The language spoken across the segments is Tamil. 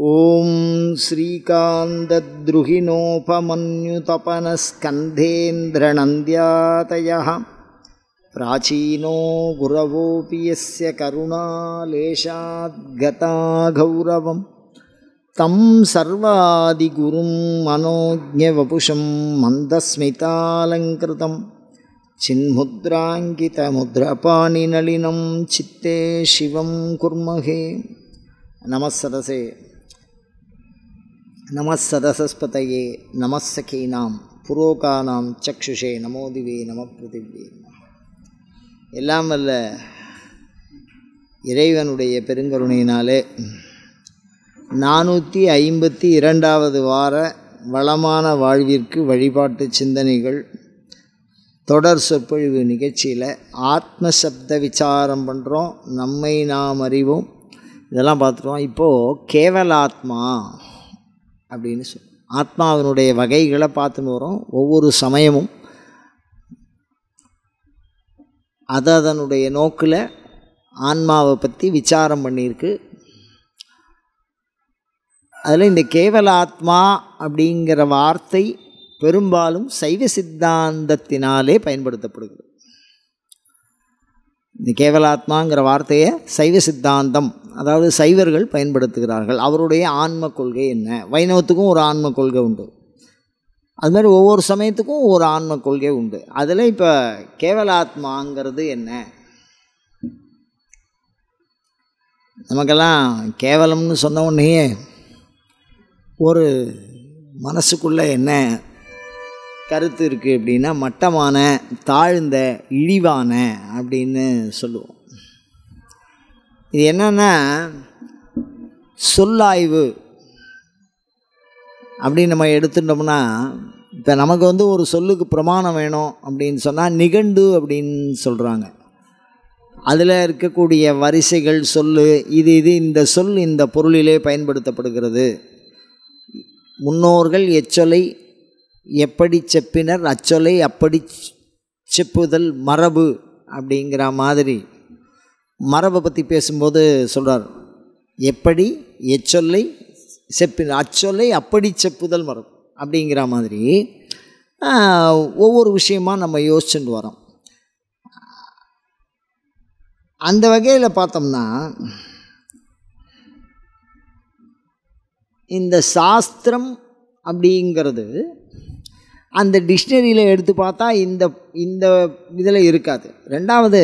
ஓம் ஸ்ரீகாந்தத்ருஹிணோபமன்யுதபனஸ்கந்தேந்திரநந்த்யாதயः பிராச்சீனோ குரவோபி யஸ்ய கருணாலேஷாத்கதா கௌரவம் தம் சர்வாதிகுரும் மனோஜ்ஞவபுஷம் மந்தஸ்மிதாலங்கிருதம் சின்முத்ராங்கிதமுத்ரபாணிநளினம் சித்தே சிவம் குர்மஹே. நமஸ்ஸதசே நமஸ்ஸதசஸ்பதயே நமஸ்ஸகீனாம் புரோகானாம் சக்ஷுஷே நமோதிவே நமப்பிருதிவே. எல்லாம் வல்ல இறைவனுடைய பெருங்கருணையினாலே 452வது வார வளமான வாழ்விற்கு வழிபாட்டு சிந்தனைகள் தொடர் சொற்பொழிவு நிகழ்ச்சியில் ஆத்மசப்த விசாரம் பண்ணுறோம். நம்மை நாம் அறிவோம், இதெல்லாம் பார்த்துருவோம். இப்போது கேவலாத்மா அப்படின்னு ஆத்மாவினுடைய வகைகளை பார்த்துன்னு வரோம். ஒவ்வொரு சமயமும் அதனுடைய நோக்கில் ஆன்மாவை பற்றி விசாரம் பண்ணியிருக்கு. அதில் இந்த கேவலாத்மா அப்படிங்கிற வார்த்தை பெரும்பாலும் சைவ சித்தாந்தத்தினாலே பயன்படுத்தப்படுகிறது. இந்த கேவலாத்மாங்கிற வார்த்தையை சைவ சித்தாந்தம், அதாவது சைவர்கள் பயன்படுத்துகிறார்கள். அவருடைய ஆன்ம கொள்கை என்ன? வைணவத்துக்கும் ஒரு ஆன்ம கொள்கை உண்டு, அதுமாதிரி ஒவ்வொரு சமயத்துக்கும் ஒரு ஆன்ம கொள்கை உண்டு. அதில் இப்போ கேவலாத்மாங்கிறது என்ன? நமக்கெல்லாம் கேவலம்னு சொன்ன உடனே ஒரு மனசுக்குள்ளே என்ன கருத்து இருக்குது அப்படின்னா, மட்டமான, தாழ்ந்த, இழிவான அப்படின்னு சொல்லுவோம். இது என்னென்னா சொல்லாய்வு அப்படின்னு நம்ம எடுத்துட்டோம்னா, இப்போ நமக்கு ஒரு சொல்லுக்கு பிரமாணம் வேணும் அப்படின்னு சொன்னால் நிகண்டு அப்படின்னு சொல்கிறாங்க. அதில் இருக்கக்கூடிய வரிசைகள் சொல்லு இது இந்த சொல் இந்த பொருளிலே பயன்படுத்தப்படுகிறது. முன்னோர்கள் எச்சொலை எப்படி செப்பினர், அச்சொலை அப்படி செப்புதல் மரபு அப்படிங்கிற மாதிரி மரபை பற்றி பேசும்போது சொல்கிறார், எப்படி எச்சொல்லை செப்பினர், அச்சொல்லை அப்படி செப்புதல் மரபு அப்படிங்கிற மாதிரி ஒவ்வொரு விஷயமாக நம்ம யோசிச்சுட்டு வரோம். அந்த வகையில் பார்த்தோம்னா இந்த சாஸ்திரம் அப்படிங்கிறது அந்த டிக்ஷனரியில் எடுத்து பார்த்தா இந்த இதில் இருக்காது. ரெண்டாவது,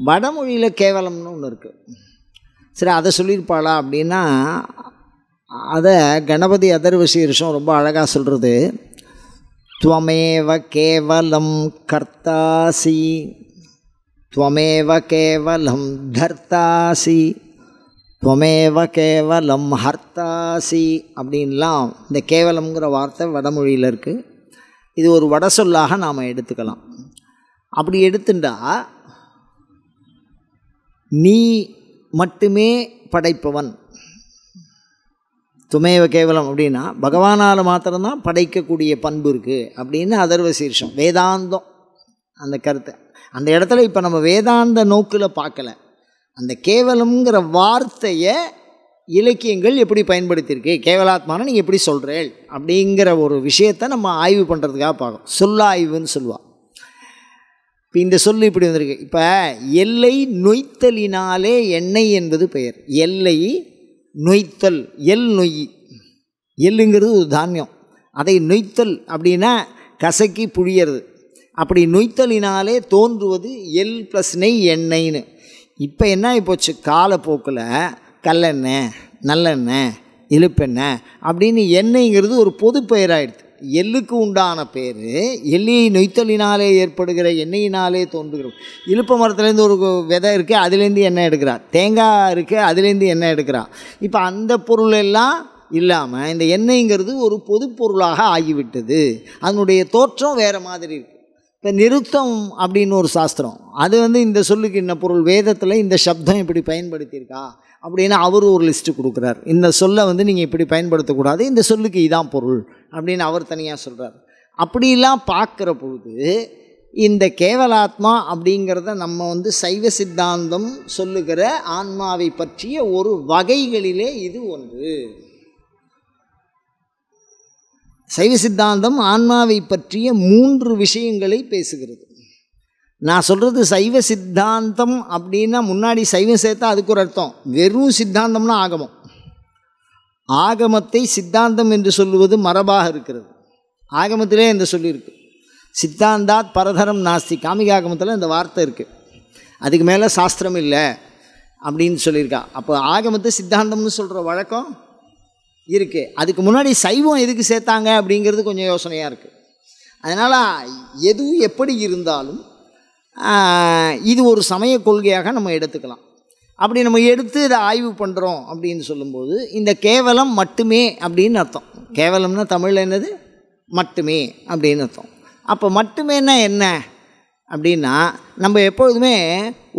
வடமொழியில் கேவலம்னு ஒன்று இருக்குது. சரி, அதை சொல்லியிருப்பாளா அப்படின்னா, அதை கணபதி அதர்வசீர்ஷம் ரொம்ப அழகாக சொல்கிறது. துவமேவ கேவலம் கர்த்தாசி துவமேவ கேவலம் தர்த்தாசி துவமேவ கேவலம் ஹர்த்தாசி அப்படின்லாம் இந்த கேவலம்ங்கிற வார்த்தை வடமொழியில் இருக்குது. இது ஒரு வட சொல்லாக நாம் எடுத்துக்கலாம். அப்படி எடுத்துட்டா நீ மட்டுமே படைப்பவன். துமேவ கேவலம் அப்படின்னா பகவானால் மாத்திரம்தான் படைக்கக்கூடிய பண்பு இருக்குது அப்படின்னு அதர்வசீர்ஷம் வேதாந்தம் அந்த கருத்தை. அந்த இடத்துல இப்போ நம்ம வேதாந்த நோக்கில் பார்க்கல, அந்த கேவலம்ங்கிற வார்த்தையை இலக்கியங்கள் எப்படி பயன்படுத்தியிருக்கு, கேவலாத்மான நீங்கள் எப்படி சொல்கிறேள் அப்படிங்கிற ஒரு விஷயத்தை நம்ம ஆய்வு பண்ணுறதுக்காக பார்க்கணும். சொல்லாய்வுன்னு சொல்லுவாள். இப்போ இந்த சொல் இப்படி வந்திருக்கு. இப்போ எல்லை நொய்த்தலினாலே எண்ணெய் என்பது பெயர். எல்லை நொய்த்தல், எல் நொய், எள்ளுங்கிறது ஒரு தானியம், அதை நொய்த்தல் அப்படின்னா கசக்கி புழியறது. அப்படி நொய்த்தலினாலே தோன்றுவது எல் ப்ளஸ் நெய் எண்ணெய்னு. இப்போ என்ன ஆகிப்போச்சு, காலப்போக்கில் கல்லெண்ணெய், நல்லெண்ணெய், இழுப்பெண்ணெய் அப்படின்னு எண்ணெய்ங்கிறது ஒரு பொது பெயராகிடுது. எள்ளுக்கு உண்டான பேர் எல்லையை நொய்த்தலினாலே ஏற்படுகிற எண்ணெயினாலே தோன்றுகிறோம். இழுப்ப மரத்துலேருந்து ஒரு விதை இருக்குது, அதுலேருந்து எண்ணெய் எடுக்கிறா. தேங்காய் இருக்குது, அதுலேருந்து எண்ணெய் எடுக்கிறா. இப்போ அந்த பொருள் எல்லாம் இல்லாமல் இந்த எண்ணெய்ங்கிறது ஒரு பொது பொருளாக ஆகிவிட்டது. அதனுடைய தோற்றம் வேறு மாதிரி இருக்குது. இப்போ நிருத்தம் அப்படின்னு ஒரு சாஸ்திரம், அது இந்த சொல்லுக்கு என்ன பொருள், வேதத்தில் இந்த சப்தம் இப்படி பயன்படுத்தியிருக்கா அப்படின்னு அவர் ஒரு லிஸ்ட்டு கொடுக்குறார். இந்த சொல்லை நீங்கள் இப்படி பயன்படுத்தக்கூடாது, இந்த சொல்லுக்கு இதான் பொருள் அப்படின்னு அவர் தனியாக சொல்கிறார். அப்படிலாம் பார்க்குற பொழுது இந்த கேவலாத்மா அப்படிங்கிறத நம்ம வந்து சைவ சித்தாந்தம் சொல்லுகிற ஆன்மாவை பற்றிய ஒரு வகைகளிலே இது ஒன்று. சைவ சித்தாந்தம் ஆன்மாவை பற்றிய 3 விஷயங்களை பேசுகிறது. நான் சொல்கிறது சைவ சித்தாந்தம் அப்படின்னா முன்னாடி சைவம் சேர்த்தா அதுக்கு ஒரு அர்த்தம். வெறும் சித்தாந்தம்னா ஆகமம். ஆகமத்தை சித்தாந்தம் என்று சொல்லுவது மரபாக இருக்கிறது. ஆகமத்திலே இந்த சொல்லியிருக்கு, சித்தாந்தாத் பரதரம் நாஸ்தி. காமிகாகமத்தில் இந்த வார்த்தை இருக்குது. அதுக்கு மேலே சாஸ்திரம் இல்லை அப்படின்னு சொல்லியிருக்கா. அப்போ ஆகமத்தை சித்தாந்தம்னு சொல்கிற வழக்கம் இருக்குது. அதுக்கு முன்னாடி சைவம் எதுக்கு சேர்த்தாங்க அப்படிங்கிறது கொஞ்சம் யோசனையாக இருக்குது. அதனால் எதுவும் எப்படி இருந்தாலும் இது ஒரு சமய கொள்கையாக நம்ம எடுத்துக்கலாம். அப்படி நம்ம எடுத்து இதை ஆய்வு பண்ணுறோம் அப்படின்னு சொல்லும்போது இந்த கேவலம் மட்டுமே அப்படின்னு அர்த்தம். கேவலம்னா தமிழில் என்னது? மட்டுமே அப்படின்னு அர்த்தம். அப்போ மட்டுமேனா என்ன அப்படின்னா, நம்ம எப்பொழுதுமே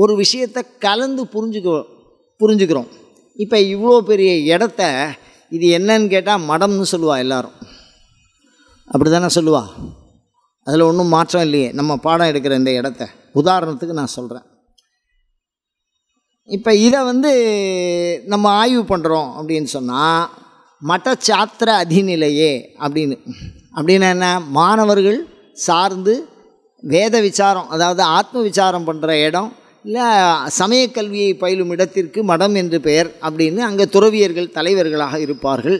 ஒரு விஷயத்தை கலந்து புரிஞ்சுக்கிறோம். இப்போ இவ்வளோ பெரிய இடத்த இது என்னன்னு கேட்டால் மடம்னு சொல்லுவா எல்லாரும். அப்படி தானே சொல்லுவா. அதில் ஒன்றும் மாற்றம் இல்லையே. நம்ம பாடம் எடுக்கிற இந்த இடத்த உதாரணத்துக்கு நான் சொல்கிறேன். இப்போ இதை வந்து நம்ம ஆய்வு பண்ணுறோம் அப்படின்னு சொன்னால் மட்டச்சாத்திர அதிநிலையே அப்படின்னா என்ன? மாணவர்கள் சார்ந்து வேத விசாரம், அதாவது ஆத்ம விசாரம் பண்ணுற இடம், இல்லை சமய கல்வியை பயிலும் இடத்திற்கு மடம் என்று பெயர் அப்படின்னு அங்கே துறவியர்கள் தலைவர்களாக இருப்பார்கள்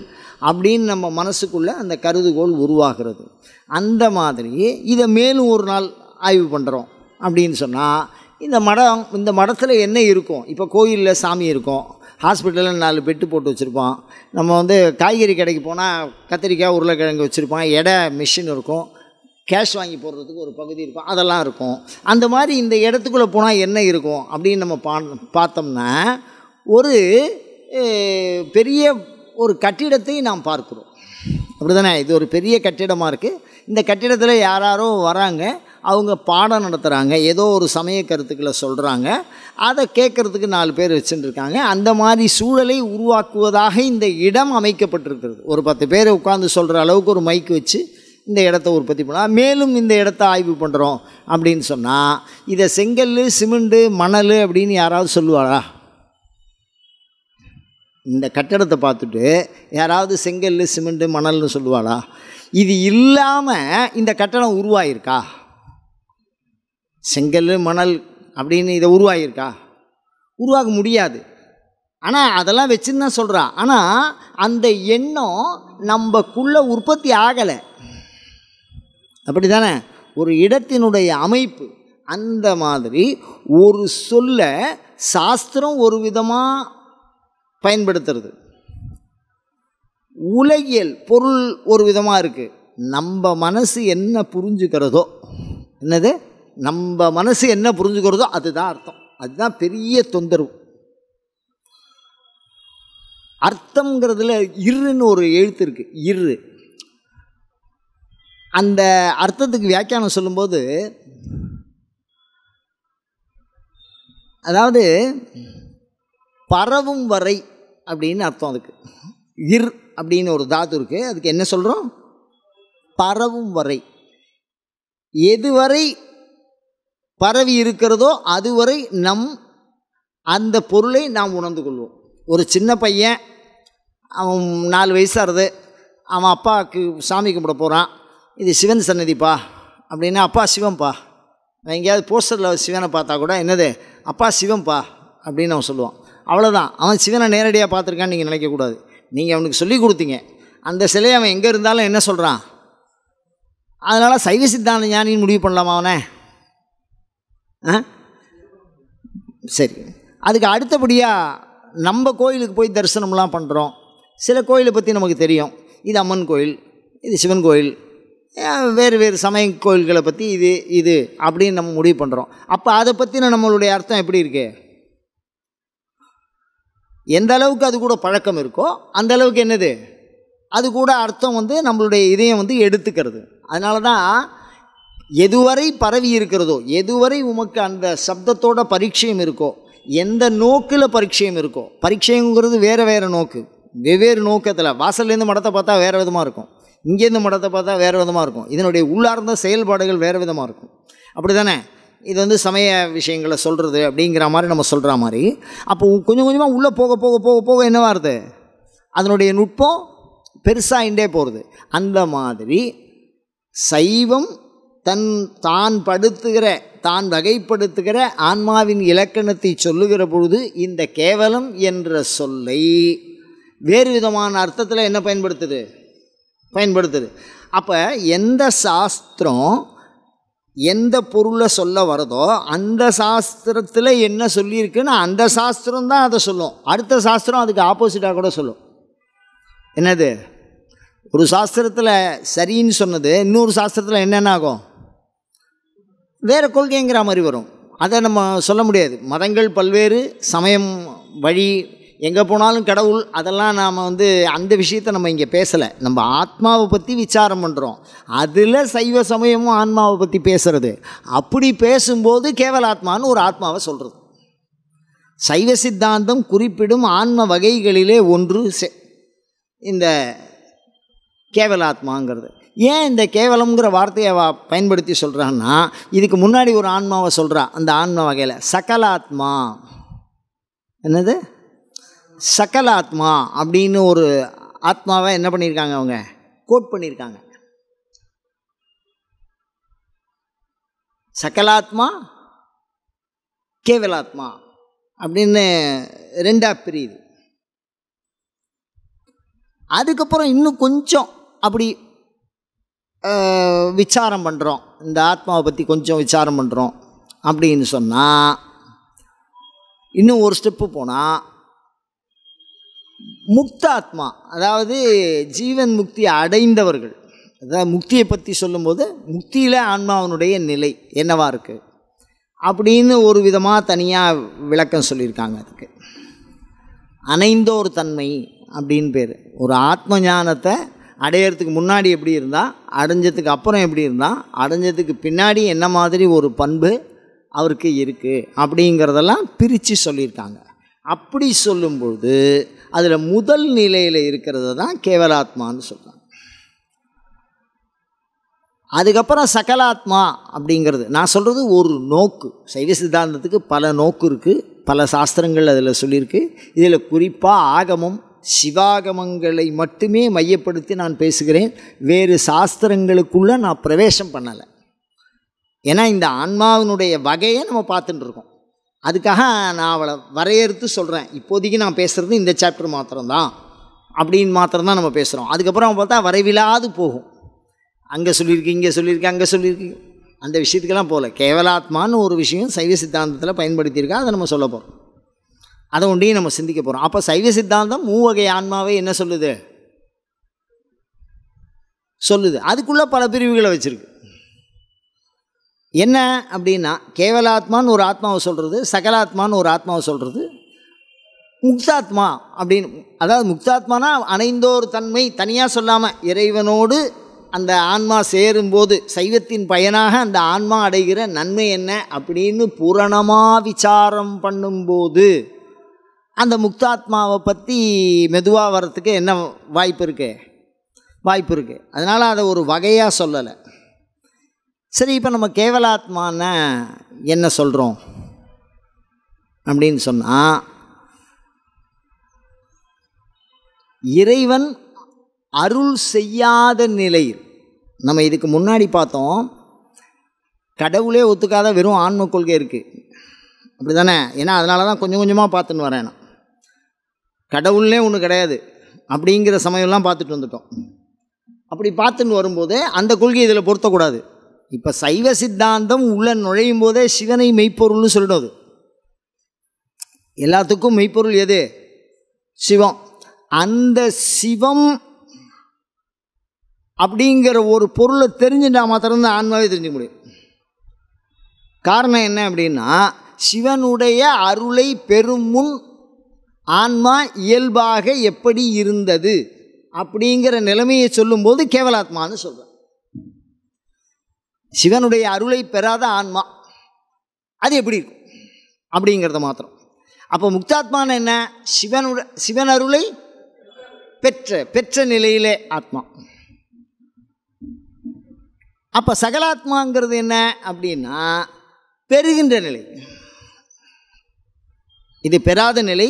அப்படின்னு நம்ம மனசுக்குள்ளே அந்த கருதுகோள் உருவாகிறது. அந்த மாதிரி இதை மேலும் ஒரு நாள் ஆய்வு பண்ணுறோம் அப்படின்னு சொன்னால் இந்த மடத்தில் என்ன இருக்கும்? இப்போ கோயிலில் சாமி இருக்கும், ஹாஸ்பிட்டலில் 4 பெட்டு போட்டு வச்சுருப்பான், நம்ம வந்து காய்கறி கடைக்கு போனால் கத்திரிக்காய் உருளைக்கிழங்கு வச்சுருப்பான், எடை மிஷின் இருக்கும், கேஷ் வாங்கி போடுறதுக்கு ஒரு பகுதி இருக்கும், அதெல்லாம் இருக்கும். அந்த மாதிரி இந்த இடத்துக்குள்ளே போனால் என்ன இருக்கும் அப்படின்னு நம்ம பார்த்தோம்னா ஒரு பெரிய ஒரு கட்டிடத்தை நாம் பார்க்குறோம். அப்படி தானே? இது ஒரு பெரிய கட்டிடமாக இருக்குது. இந்த கட்டிடத்தில் யாரோ வராங்க, அவங்க பாடம் நடத்துகிறாங்க, ஏதோ ஒரு சமய கருத்துக்களை சொல்கிறாங்க, அதை கேட்குறதுக்கு 4 பேர் வச்சுட்டுருக்காங்க. அந்த மாதிரி சூழலை உருவாக்குவதாக இந்த இடம் அமைக்கப்பட்டிருக்கிறது. ஒரு 10 பேர் உட்காந்து சொல்கிற அளவுக்கு ஒரு மைக்கு வச்சு இந்த இடத்த உற்பத்தி பண்ணலாம். மேலும் இந்த இடத்த ஆய்வு பண்ணுறோம் அப்படின்னு சொன்னால் இதை செங்கல், சிமெண்ட்டு, மணல் அப்படின்னு யாராவது சொல்லுவாளா? இந்த கட்டடத்தை பார்த்துட்டு யாராவது செங்கல், சிமெண்ட்டு, மணல்னு சொல்லுவாளா? இது இல்லாமல் இந்த கட்டடம் உருவாகிருக்கா? செங்கல், மணல் அப்படின்னு இதை உருவாகிருக்கா? உருவாக முடியாது. ஆனால் அதெல்லாம் வச்சுன்னு தான் சொல்கிறா. ஆனால் அந்த எண்ணம் நம்மக்குள்ளே உற்பத்தி ஆகலை. அப்படி தானே? ஒரு இடத்தினுடைய அமைப்பு அந்த மாதிரி ஒரு சொல்ல சாஸ்திரம் ஒரு விதமாக பயன்படுத்துறது, உலகியல் பொருள் ஒரு விதமாக இருக்குது. நம்ம மனசு என்ன புரிஞ்சுக்கிறதோ, என்னது நம்ம மனசு என்ன புரிஞ்சுக்கிறதோ அதுதான் அர்த்தம். அதுதான் பெரிய தொந்தரவு. அர்த்தங்கிறதுல இருன்னு ஒரு எழுத்து இருக்குது, இரு. அந்த அர்த்தத்துக்கு வியாக்கியானம் சொல்லும்போது, அதாவது பரவும் வரை அப்படின்னு அர்த்தம். அதுக்கு இர் அப்படின்னு ஒரு தாத்து இருக்குது. அதுக்கு என்ன சொல்கிறோம்? பரவும் வரை. எதுவரை பரவி இருக்கிறதோ அதுவரை அந்த பொருளை நாம் உணர்ந்து கொள்வோம். ஒரு சின்ன பையன், அவன் 4 வயசாகிறது, அவன் அப்பாவுக்கு சாமி கும்பிட போகிறான். இது சிவன் சன்னதிப்பா அப்படின்னா, அப்பா சிவன்பா. நான் எங்கேயாவது போஸ்டரில் சிவனை பார்த்தா கூட என்னது அப்பா சிவன்பா அப்படின்னு அவன் சொல்லுவான். அவ்வளோதான். அவன் சிவனை நேரடியாக பார்த்துருக்கான்னு நீங்கள் நினைக்கக்கூடாது. நீங்கள் அவனுக்கு சொல்லி கொடுத்தீங்க. அந்த சிலையை அவன் எங்கே இருந்தாலும் என்ன சொல்கிறான்? அதனால் சைவ சித்தாந்த ஞானின்னு முடிவு பண்ணலாமா அவனை? சரி. அதுக்கு அடுத்தபடியாக நம்ம கோயிலுக்கு போய் தரிசனம்லாம் பண்ணுறோம். சில கோயிலை பற்றி நமக்கு தெரியும். இது அம்மன் கோயில், இது சிவன் கோயில், வேறு வேறு சமய கோயில்களை பற்றி இது அப்படின்னு நம்ம முடிவு பண்ணுறோம். அப்போ அதை பற்றின நம்மளுடைய அர்த்தம் எப்படி இருக்குது? எந்த அளவுக்கு அது கூட பழக்கம் இருக்கோ அந்த அளவுக்கு என்னது அது கூட அர்த்தம் நம்மளுடைய இதயம் எடுத்துக்கிறது. அதனால தான் எதுவரை பரவி இருக்கிறதோ, எதுவரை உமக்கு அந்த சப்தத்தோட பரிச்சயம் இருக்கோ, எந்த நோக்கில் பரிச்சயம் இருக்கோ, பரிச்சயங்கிறது வேறு வேறு நோக்கு, வெவ்வேறு நோக்கத்தில். வாசல்லேருந்து மடத்தை பார்த்தா வேறு விதமாக இருக்கும், இங்கேருந்து மடத்தை பார்த்தா வேறு விதமாக இருக்கும், இதனுடைய உள்ளார்ந்த செயல்பாடுகள் வேறு விதமாக இருக்கும். அப்படி தானே? இது வந்து சமய விஷயங்களை சொல்கிறது அப்படிங்கிற மாதிரி நம்ம சொல்கிற மாதிரி. அப்போ கொஞ்சம் கொஞ்சமாக உள்ளே போக போக போக போக என்னவா இருது, அதனுடைய நுட்பம் பெருசாகிண்டே போகிறது. அந்த மாதிரி சைவம் தான் வகைப்படுத்துகிற ஆன்மாவின் இலக்கணத்தை சொல்லுகிற பொழுது இந்த கேவலம் என்ற சொல்லை வேறு விதமான அர்த்தத்தில் என்ன பயன்படுத்துது. அப்போ எந்த சாஸ்திரம் எந்த பொருளை சொல்ல வரதோ அந்த சாஸ்திரத்தில் என்ன சொல்லியிருக்குன்னு அந்த சாஸ்திரம் தான் அதை சொல்லும். அடுத்த சாஸ்திரம் அதுக்கு ஆப்போசிட்டாக கூட சொல்லும். என்னது, ஒரு சாஸ்திரத்தில் சரின்னு சொன்னது இன்னொரு சாஸ்திரத்தில் என்னென்ன ஆகும், வேறு கொள்கைங்கிற மாதிரி வரும். அதை நம்ம சொல்ல முடியாது. மதங்கள் பல்வேறு, சமயம் வழி, எங்கே போனாலும் கடவுள், அதெல்லாம் நாம் வந்து அந்த விஷயத்தை நம்ம இங்கே பேசலை. நம்ம ஆத்மாவை பற்றி விசாரம் பண்ணுறோம். அதில் சைவ சமயமும் ஆன்மாவை பற்றி பேசுகிறது. அப்படி பேசும்போது கேவலாத்மான்னு ஒரு ஆத்மாவை சொல்கிறது. சைவ சித்தாந்தம் குறிப்பிடும் ஆன்ம வகைகளிலே ஒன்று இந்த கேவலாத்மாங்கிறது. ஏன் இந்த கேவலம்ங்கிற வார்த்தையை பயன்படுத்தி சொல்கிறான்னா, இதுக்கு முன்னாடி ஒரு ஆன்மாவை சொல்கிறா. அந்த ஆன்ம வகையில் சகலாத்மா, என்னது சகலாத்மா அப்படின்னு ஒரு ஆத்மாவை என்ன பண்ணியிருக்காங்க, அவங்க கோட் பண்ணியிருக்காங்க. சகலாத்மா கேவலாத்மா அப்படின்னு ரெண்டாக பிரியுது. அதுக்கப்புறம் இன்னும் கொஞ்சம் அப்படி விசாரம் பண்ணுறோம், இந்த ஆத்மாவை பற்றி கொஞ்சம் விசாரம் பண்ணுறோம் அப்படின்னு சொன்னால், இன்னும் ஒரு ஸ்டெப்பு போனால் முக்தாத்மா, அதாவது ஜீவன் முக்தி அடைந்தவர்கள், அதாவது முக்தியை பற்றி சொல்லும்போது முக்தியில் ஆன்மாவனுடைய நிலை என்னவா இருக்குது அப்படின்னு ஒரு விதமாக தனியாக விளக்கம் சொல்லியிருக்காங்க. அதுக்கு அணைந்தோர் தன்மை அப்படின்னு பேர். ஒரு ஆத்ம ஞானத்தை அடையிறதுக்கு முன்னாடி எப்படி இருந்தால், அடைஞ்சதுக்கு அப்புறம் எப்படி இருந்தால், அடைஞ்சதுக்கு பின்னாடி என்ன மாதிரி ஒரு பண்பு அவருக்கு இருக்குது அப்படிங்கிறதெல்லாம் பிரித்து சொல்லியிருக்காங்க. அப்படி சொல்லும்பொழுது அதில் முதல் நிலையில் இருக்கிறது தான் கேவலாத்மான்னு சொல்கிறாங்க. அதுக்கப்புறம் சகலாத்மா அப்படிங்கிறது நான் சொல்கிறது ஒரு நோக்கு. சைவ சித்தாந்தத்துக்கு பல நோக்கு இருக்குது, பல சாஸ்திரங்கள் அதில் சொல்லியிருக்கு. இதில் குறிப்பாக ஆகமம் சிவாகமங்களை மட்டுமே மையப்படுத்தி நான் பேசுகிறேன். வேறு சாஸ்திரங்களுக்குள்ளே நான் பிரவேசம் பண்ணலை. ஏன்னா இந்த ஆன்மாவினுடைய வகையை நம்ம பார்த்துட்டுருக்கோம். அதுக்காக நான் அவளை வரையறுத்து சொல்கிறேன். இப்போதைக்கு நான் பேசுகிறது இந்த சாப்டர் மாத்திரம்தான் அப்படின்னு மாத்திரம்தான் நம்ம பேசுகிறோம். அதுக்கப்புறம் பார்த்தா வரைவிலாது போகும். அங்கே சொல்லியிருக்கு, இங்கே சொல்லியிருக்கு, அங்கே சொல்லியிருக்கு, அந்த விஷயத்துக்கெல்லாம் போகல. கேவலாத்மான்னு ஒரு விஷயம் சைவ சித்தாந்தத்தில் பயன்படுத்தியிருக்கா, அதை நம்ம சொல்ல போகிறோம். அதை ஒன்றையும் நம்ம சிந்திக்க போகிறோம். அப்போ சைவ சித்தாந்தம் மூவகை ஆன்மாவை என்ன சொல்லுது. அதுக்குள்ளே பல பிரிவுகளை வச்சுருக்கு. என்ன அப்படின்னா, கேவலாத்மான்னு ஒரு ஆத்மாவை சொல்கிறது, சகலாத்மான்னு ஒரு ஆத்மாவை சொல்கிறது, முக்தாத்மா அப்படின்னு. அதாவது முக்தாத்மானா அணைந்தோர் தன்மை தனியாக சொல்லாமல் இறைவனோடு அந்த ஆன்மா சேரும்போது சைவத்தின் பயனாக அந்த ஆன்மா அடைகிற நன்மை என்ன அப்படின்னு பூரணமாக விசாரம் பண்ணும்போது அந்த முக்தாத்மாவை பற்றி மெதுவாக வர்றதுக்கு என்ன வாய்ப்பு இருக்குது. அதனால் அதை ஒரு வகையாக சொல்லலை. சரி, இப்போ நம்ம கேவலாத்மான்னு என்ன சொல்கிறோம் அப்படின்னு சொன்னால், இறைவன் அருள் செய்யாத நிலையில், நம்ம இதுக்கு முன்னாடி பார்த்தோம், கடவுளே ஒத்துக்காத வெறும் ஆன்ம கொள்கை இருக்குது, அப்படி தானே? ஏன்னா அதனால தான் கொஞ்சம் கொஞ்சமாக பார்த்துன்னு வரேன். நான் கடவுள்னே ஒன்று கிடையாது அப்படிங்கிற சமயம்லாம் பார்த்துட்டு வந்துட்டோம். அப்படி பார்த்துன்னு வரும்போதே அந்த கொள்கை இதில் பொருத்தக்கூடாது. இப்போ சைவ சித்தாந்தம் உள்ள நுழையும் போதே சிவனை மெய்ப்பொருள்னு சொல்லிடுது. எல்லாத்துக்கும் மெய்ப்பொருள் எது? சிவம். அந்த சிவம் அப்படிங்கிற ஒரு பொருளை தெரிஞ்சுட்டா மாத்திரம்தான் ஆன்மாவே தெரிஞ்சுக்க முடியும். காரணம் என்ன அப்படின்னா, சிவனுடைய அருளை பெறும் முன் ஆன்மா இயல்பாக எப்படி இருந்தது அப்படிங்கிற நிலைமையை சொல்லும்போது கேவலாத்மான்னு சொல்கிறேன். சிவனுடைய அருளை பெறாத ஆன்மா அது எப்படி இருக்கும் அப்படிங்கிறத மாத்திரம். அப்போ முக்தாத்மான என்ன? சிவன் அருளை பெற்ற நிலையிலே ஆத்மா. அப்போ சகலாத்மாங்கிறது என்ன அப்படின்னா பெறுகின்ற நிலை. இது பெறாத நிலை,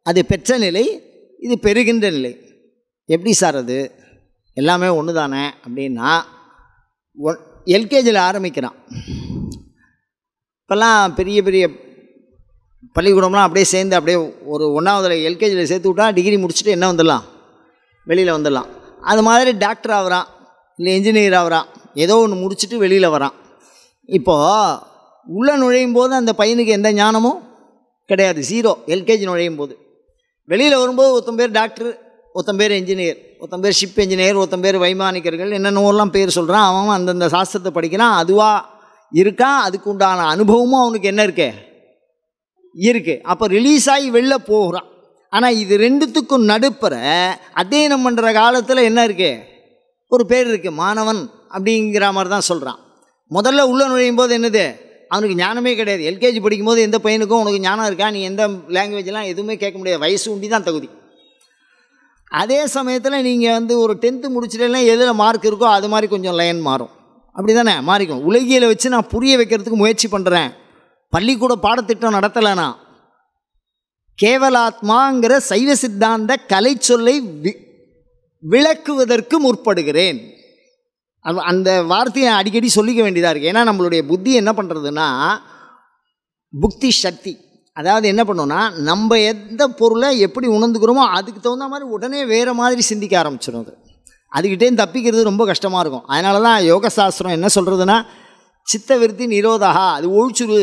அது பெற்ற நிலை, இது பெறுகின்ற நிலை. எப்படி சார் அது? எல்லாமே ஒன்று தானே அப்படின்னா, எல்கேஜியில் ஆரம்பிக்கிறான். இப்போல்லாம் பெரிய பெரிய பள்ளிக்கூடம்லாம் அப்படியே சேர்ந்து அப்படியே ஒரு 1ஆவதுல எல்கேஜியில் சேர்த்து விட்டா டிகிரி முடிச்சுட்டு என்ன வந்துடலாம், வெளியில் வந்துடலாம். அது மாதிரி டாக்டர் ஆகிறான், இல்லை இன்ஜினியர் ஆகிறான், ஏதோ ஒன்று முடிச்சுட்டு வெளியில் வரான். இப்போது உள்ளே நுழையும் போது அந்த பையனுக்கு எந்த ஞானமும் கிடையாது, 0. எல்கேஜி நுழையும் போது. வெளியில் வரும்போது ஒருத்தன் பேர் டாக்டர், ஒருத்தன் பேர் இன்ஜினியர், ஒருத்தன் பேர் ஷிப் இன்ஜினியர், ஒருத்தன் பேர் வைமானிக்கர்கள், என்னென்னலாம் பேர் சொல்கிறான். அவன் அந்தந்த சாஸ்திரத்தை படிக்கிறான், அதுவாக இருக்கான். அதுக்கு உண்டான அனுபவமும் அவனுக்கு என்ன இருக்குது. அப்போ ரிலீஸ் ஆகி வெளில போகிறான். ஆனால் இது ரெண்டுத்துக்கும் நடுப்புற அத்தியனம் பண்ணுற காலத்தில் என்ன இருக்குது, ஒரு பேர் இருக்குது, மாணவன் அப்படிங்கிற மாதிரி தான் சொல்கிறான். முதல்ல உள்ளே நுழையும் போது என்னது, அவனுக்கு ஞானமே கிடையாது. எல்கேஜி படிக்கும்போது எந்த பையனுக்கும் உனக்கு ஞானம் இருக்கா, நீ எந்த லாங்குவேஜெலாம் எதுவுமே கேட்க முடியாது, வயசு உண்டி தான் தகுதி. அதே சமயத்தில் நீங்கள் ஒரு 10th முடிச்சிட்டேன்னா எதில் மார்க் இருக்கோ அது மாதிரி கொஞ்சம் லைன் மாறும். அப்படி தானே மாறிக்கும். உலகியலை வச்சு நான் புரிய வைக்கிறதுக்கு முயற்சி பண்ணுறேன், பள்ளிக்கூட பாடத்திட்டம் நடத்தலைனா கேவலாத்மாங்கிற சைவ சித்தாந்த கலை சொல்லை விளக்குவதற்கு முற்படுகிறேன். அந்த வார்த்தையை அடிக்கடி சொல்லிக்க வேண்டியதாக இருக்குது. ஏன்னா நம்மளுடைய புத்தி என்ன பண்ணுறதுன்னா, புக்தி சக்தி, அதாவது என்ன பண்ணோன்னா, நம்ம எந்த பொருளை எப்படி உணர்ந்துக்கிறோமோ அதுக்கு தகுந்த மாதிரி உடனே வேறு மாதிரி சிந்திக்க ஆரம்பிச்சிடும். அதுக்கிட்டே தப்பிக்கிறது ரொம்ப கஷ்டமாக இருக்கும். அதனால தான் யோக சாஸ்திரம் என்ன சொல்கிறதுனா, சித்த விருத்தி நிரோதா, அது ஒழிச்சுரு,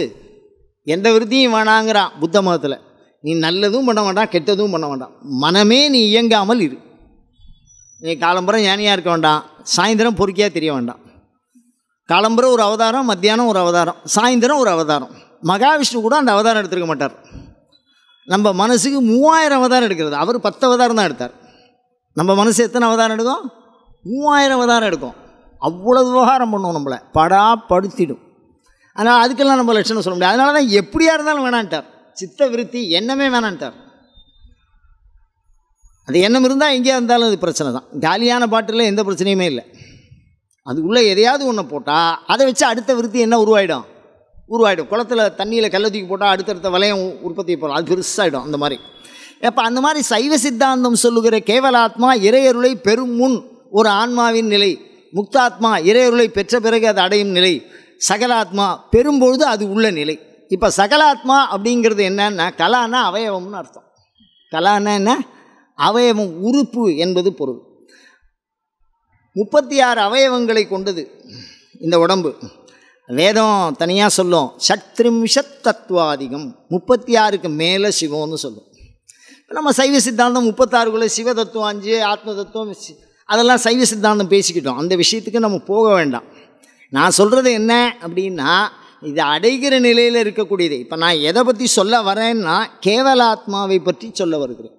எந்த விருத்தியும் வேணாங்கிறான் புத்த மதத்தில். நீ நல்லதும் பண்ண வேண்டாம், கெட்டதும் பண்ண வேண்டாம், மனமே நீ இயங்காமல் இரு. நீ காலம்புறம் ஞானியாக இருக்க வேண்டாம், சாயந்தரம் பொறுக்கியாக தெரிய வேண்டாம். காலம்புறம் ஒரு அவதாரம், மத்தியானம் ஒரு அவதாரம், சாயந்தரம் ஒரு அவதாரம். மகாவிஷ்ணு கூட அந்த அவதாரம் எடுத்துருக்க மாட்டார். நம்ம மனசுக்கு 3000 அவதாரம் எடுக்கிறது, அவர் 10 அவதாரம் தான் எடுத்தார். நம்ம மனசு எத்தனை அவதாரம் எடுக்கும்? 3000 அவதாரம் எடுக்கும். அவ்வளோ விவகாரம் பண்ணுவோம், நம்மளை படுத்திடும். அதனால் அதுக்கெல்லாம் நம்ம லட்சணம் சொல்ல முடியாது. அதனால தான் எப்படியா இருந்தாலும் வேணான்ட்டார். சித்த விருத்தி எண்ணமே வேணான்ட்டார். அது எண்ணம் இருந்தால் எங்கேயா இருந்தாலும் அது பிரச்சனை தான். காலியான பாட்டில் எந்த பிரச்சனையுமே இல்லை. அதுக்குள்ளே எதையாவது ஒன்று போட்டால் அதை வச்சு அடுத்த விருத்தி என்ன உருவாயிடும். குளத்தில் தண்ணியில் கல்லை தூக்கி போட்டால் அடுத்தடுத்த வளையம் உற்பத்தி போகலாம், அது பெருசாகிடும். அந்த மாதிரி அப்போ அந்த மாதிரி சைவ சித்தாந்தம் சொல்லுகிற கேவலாத்மா இறையருளை பெரும் முன் ஒரு ஆன்மாவின் நிலை, முக்தாத்மா இறையருளை பெற்ற பிறகு அது அடையும் நிலை, சகலாத்மா பெறும்பொழுது அது உள்ள நிலை. இப்போ சகலாத்மா அப்படிங்கிறது என்னன்னா, கலான்னா அவயவம்னு அர்த்தம். கலான்னா என்ன? அவயவம், உறுப்பு என்பது பொருள். 36 அவயவங்களை கொண்டது இந்த உடம்பு. வேதம் தனியாக சொல்லும், சத்ரிம்ஷத் தத்துவாதிகம், 36க்கு மேலே சிவம்னு சொல்லும். நம்ம சைவ சித்தாந்தம் 36க்குள்ளே சிவ தத்துவம் 5, ஆத்ம தத்துவம், அதெல்லாம் சைவ சித்தாந்தம் பேசிக்கிட்டோம். அந்த விஷயத்துக்கு நம்ம போக வேண்டாம். நான் சொல்கிறது என்ன அப்படின்னா, இது அடைகிற நிலையில் இருக்கக்கூடியது. இப்போ நான் எதை பற்றி சொல்ல வரேன்னா, கேவலாத்மாவை பற்றி சொல்ல வருகிறேன்.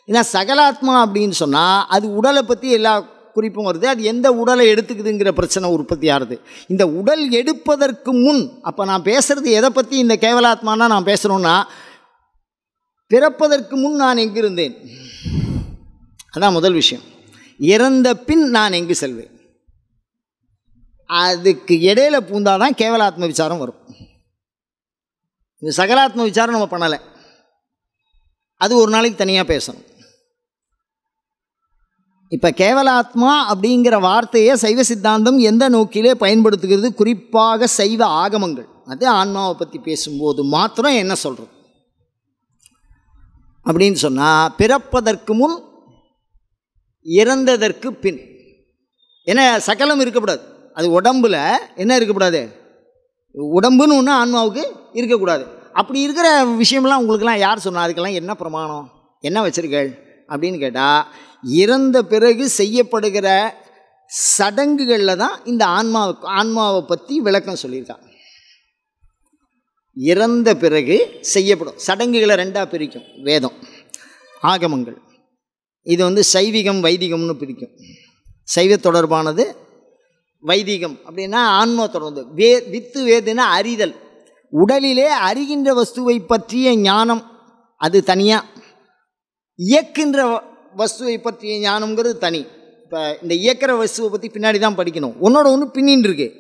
ஏன்னா சகலாத்மா அப்படின்னு சொன்னால் அது உடலை பற்றி எல்லா குறிப்பும் வருது. அது எந்த உடலை எடுத்துக்குதுங்கிற பிரச்சனை உற்பத்தி ஆகுது. இந்த உடல் எடுப்பதற்கு முன், அப்போ நான் பேசுகிறது எதை பற்றி இந்த கேவலாத்மானா நான் பேசுகிறோன்னா, பிறப்பதற்கு முன் நான் எங்கிருந்தேன், அதான் முதல் விஷயம். இறந்த பின் நான் எங்கு செல்வேன், அதுக்கு இடையில பூந்தாதான் கேவலாத்ம விசாரம் வரும். இந்த சகலாத்ம விசாரம் நம்ம பண்ணலை, அது ஒரு நாளைக்கு தனியாக பேசணும். இப்போ கேவலாத்மா அப்படிங்கிற வார்த்தையை சைவ சித்தாந்தம் எந்த நோக்கிலே பயன்படுத்துகிறது, குறிப்பாக சைவ ஆகமங்கள். அது ஆன்மாவை பற்றி பேசும்போது மாத்திரம் என்ன சொல்கிறது அப்படின்னு சொன்னால், பிறப்பதற்கு முன் இறந்ததற்கு பின். ஏன்னா சகலம் இருக்கக்கூடாது, அது உடம்பில் என்ன இருக்கக்கூடாது, உடம்புன்னு ஒன்று ஆன்மாவுக்கு இருக்கக்கூடாது. அப்படி இருக்கிற விஷயம்லாம் உங்களுக்கெல்லாம் யார் சொன்னால், அதுக்கெல்லாம் என்ன பிரமாணம், என்ன வச்சிருக்கள் அப்படின்னு கேட்டால், இறந்த பிறகு செய்யப்படுகிற சடங்குகளில் தான் இந்த ஆன்மாவை பற்றி விளக்கம் சொல்லியிருக்காங்க. இறந்த பிறகு செய்யப்படும் சடங்குகளை 2ஆக பிரிக்கும் வேதம், ஆகமங்கள். இது சைவிகம் வைதிகம்னு பிரிக்கும். சைவ தொடர்பானது, வைதிகம் அப்படின்னா ஆன்மா தொடர்ந்து. வித்து வேதுன்னா அறிதல், உடலிலே அறிகின்ற வஸ்துவை பற்றிய ஞானம் அது தனியாக, இயக்கின்ற வஸ்துவை பற்றிய ஞானம்ங்கிறது தனி. இப்போ இந்த இயக்கிற வசுவை பற்றி பின்னாடி தான் படிக்கணும், ஒன்றோட ஒன்று பின்னின்னு இருக்குது.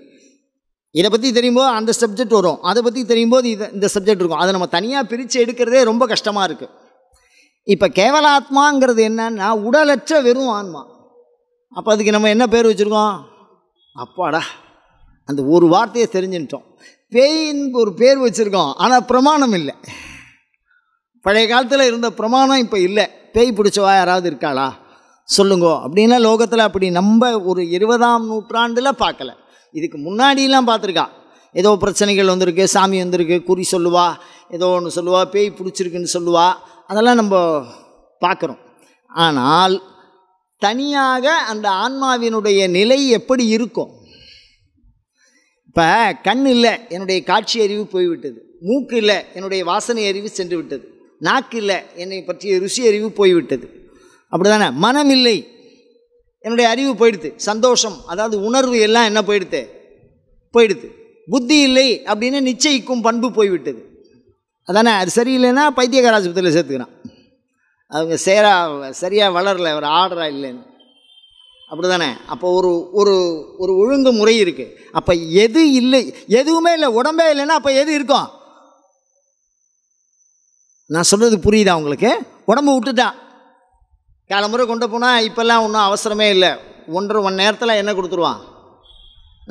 இதை பற்றி தெரியும்போது அந்த சப்ஜெக்ட் வரும், அதை பற்றி தெரியும்போது இந்த சப்ஜெக்ட் இருக்கும். அதை நம்ம தனியாக பிரித்து எடுக்கிறதே ரொம்ப கஷ்டமாக இருக்குது. இப்போ கேவலாத்மாங்கிறது என்னன்னா உடலற்ற வெறும் ஆன்மா. அப்போ அதுக்கு நம்ம என்ன பேர் வச்சுருக்கோம்? அப்பாடா, அந்த ஒரு வார்த்தையை தெரிஞ்சுட்டோம். பேயின்னு ஒரு பேர் வச்சுருக்கோம், ஆனால் பிரமாணம் இல்லை. பழைய காலத்தில் இருந்த பிரமாணம் இப்போ இல்லை. பேய் பிடிச்சவா யாராவது இருக்காளா சொல்லுங்கோ அப்படின்னா லோகத்தில் அப்படி நம்ம ஒரு 20ஆம் நூற்றாண்டில் பார்க்கல. இதுக்கு முன்னாடியெலாம் பார்த்துருக்கா. ஏதோ பிரச்சனைகள் வந்திருக்கு, சாமி வந்திருக்கு, குறி சொல்லுவா, ஏதோ ஒன்று சொல்லுவா, பேய் பிடிச்சிருக்குன்னு சொல்லுவா, அதெல்லாம் நம்ம பார்க்குறோம். ஆனால் தனியாக அந்த ஆன்மாவினுடைய நிலை எப்படி இருக்கும்? இப்போ கண் இல்லை, என்னுடைய காட்சி அறிவு போய்விட்டது. மூக்கு இல்லை, என்னுடைய வாசனை அறிவு சென்று விட்டது. நாக்கு இல்லை, என்னை பற்றிய ருசி அறிவு போய்விட்டது. அப்படி தானே? மனம் இல்லை, என்னுடைய அறிவு போயிடுது. சந்தோஷம் அதாவது உணர்வு எல்லாம் என்ன போயிடுது. புத்தி இல்லை அப்படின்னு நிச்சயிக்கும் பண்பு போய்விட்டது. அதானே? அது சரியில்லைன்னா பைத்தியக்கார ஆஸ்பத்திரியில் சேர்த்துக்கிறான். அவங்க சரியாக வளரலை, ஒரு ஆர்டராக இல்லைன்னு. அப்படி தானே? அப்போ ஒரு ஒரு ஒழுங்கு முறை இருக்குது. அப்போ எது இல்லை, எதுவுமே இல்லை, உடம்பே இல்லைன்னா அப்போ எது இருக்கும்? நான் சொல்கிறது புரியுதா உங்களுக்கு? உடம்பு விட்டுட்டான், காலமுறை கொண்டு போனால் இப்போல்லாம் ஒன்றும் அவசரமே இல்லை, 1.5 மணி நேரத்தில் என்ன கொடுத்துருவான்.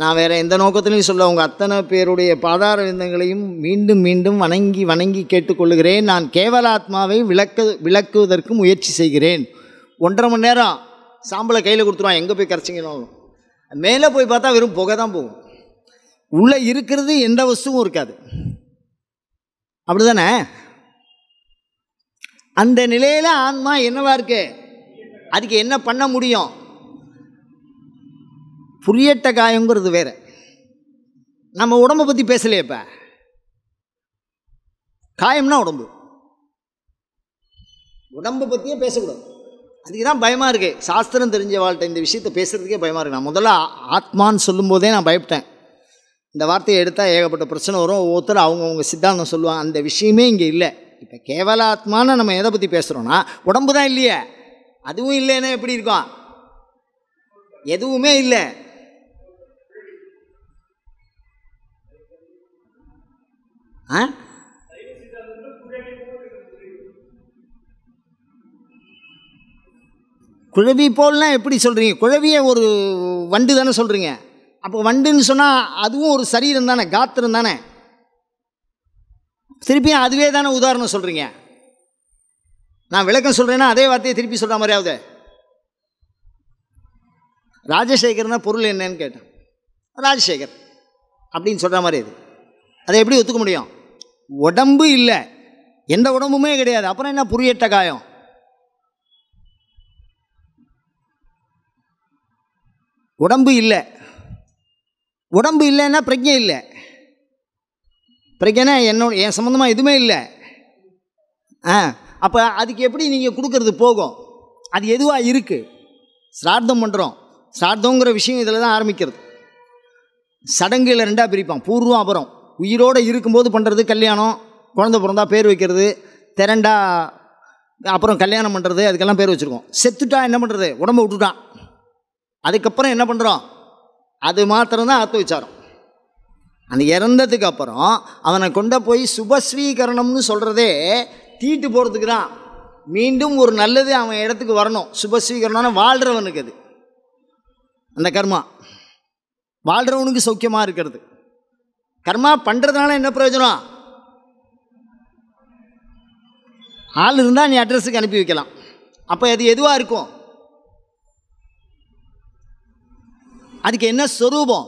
நான் வேறு எந்த நோக்கத்திலையும் சொல்ல, உங்கள் அத்தனை பேருடைய பாதார விந்தங்களையும் மீண்டும் மீண்டும் வணங்கி வணங்கி கேட்டுக்கொள்கிறேன். நான் கேவலாத்மாவை விளக்குவதற்கு முயற்சி செய்கிறேன். 1.5 மணி நேரம் சாம்பலை கையில் கொடுத்துருவான், எங்கே போய் கரைச்சிங்கனாலும். மேலே போய் பார்த்தா வெறும் புகை தான் போகும், உள்ளே இருக்கிறது எந்த வஸ்துவும் இருக்காது. அப்படி தானே? அந்த நிலையில் ஆன்மா என்னவா இருக்கு? அதுக்கு என்ன பண்ண முடியும்? புரியட்ட காயங்கிறது வேறு. நம்ம உடம்பை பற்றி பேசலையே. இப்போ காயம்னா உடம்பை பற்றியே பேசக்கூடாது. அதுக்கு தான் பயமாக இருக்குது. சாஸ்திரம் தெரிஞ்ச வாழ்க்கை இந்த விஷயத்தை பேசுகிறதுக்கே பயமாக இருக்குது. நான் முதல்ல ஆத்மான்னு சொல்லும்போதே நான் பயப்பட்டேன். இந்த வார்த்தையை எடுத்தால் ஏகப்பட்ட பிரச்சனை வரும். ஒவ்வொருத்தர் அவங்கவுங்க சித்தாந்தம் சொல்லுவாங்க. அந்த விஷயமே இங்கே இல்லை. இப்போ கேவலாத்மான்னு நம்ம எதை பற்றி பேசுகிறோன்னா உடம்பு தான் இல்லையே. அதுவும் இல்லைன்னா எப்படி இருக்கும்? எதுவுமே இல்லை. குழவி போல்னா எப்படி சொல்கிறீங்க? குழவியை ஒரு வண்டு தானே சொல்கிறீங்க. அப்போ வண்டுன்னு சொன்னால் அதுவும் ஒரு சரீரம் தானே, காத்திரம் தானே. திருப்பியும் அதுவே தானே உதாரணம் சொல்கிறீங்க. நான் விளக்கம் சொல்கிறேன்னா அதே வார்த்தையை திருப்பி சொல்கிற மாதிரியாவது. ராஜசேகர்னா பொருள் என்னன்னு கேட்டேன். ராஜசேகர் அப்படின்னு சொல்கிற மாதிரி அது. அதை எப்படி ஒத்துக்க முடியும்? உடம்பு இல்லை, எந்த உடம்புமே கிடையாது, அப்புறம் என்ன புரியட்ட காயம்? உடம்பு இல்லை, உடம்பு இல்லைன்னா பிரஜை இல்லை. பிரஜைனா என் சம்மந்தமாக எதுவுமே இல்லை. அப்போ அதுக்கு எப்படி நீங்கள் கொடுக்கறது போகும்? அது எதுவாக இருக்குது? சிரார்த்தம் பண்ணுறோம். சிரார்த்தங்கிற விஷயம் இதில் தான் ஆரம்பிக்கிறது. சடங்குகளை 2ஆக பிரிப்பான், பூர்வம் அப்புறம். உயிரோடு இருக்கும்போது பண்ணுறது கல்யாணம், குழந்தை பிறந்தா பேர் வைக்கிறது, திரண்டா அப்புறம் கல்யாணம் பண்ணுறது, அதுக்கெல்லாம் பேர் வச்சுருக்கோம். செத்துட்டா என்ன பண்ணுறது? உடம்பை விட்டுட்டான். அதுக்கப்புறம் என்ன பண்ணுறோம்? அது மாத்திரம்தான் ஆத்ம விசாரம். அந்த இறந்ததுக்கு அப்புறம் அவனை கொண்டு போய் சுபஸ்வீகரணம்னு சொல்கிறதே தீட்டு போகிறதுக்கு தான். மீண்டும் ஒரு நல்லது அவன் இடத்துக்கு வரணும். சுபஸ்வீகரணம்னா வாழ்கிறவனுக்கு அது அந்த கர்மா, வாழ்கிறவனுக்கு சௌக்கியமாக இருக்கிறது. கர்மா பண்ணுறதுனால என்ன பிரயோஜனம்? ஆள் இருந்தால் நீ அட்ரஸுக்கு அனுப்பி வைக்கலாம். அப்போ அது எதுவாக இருக்கும்? அதுக்கு என்ன ஸ்வரூபம்?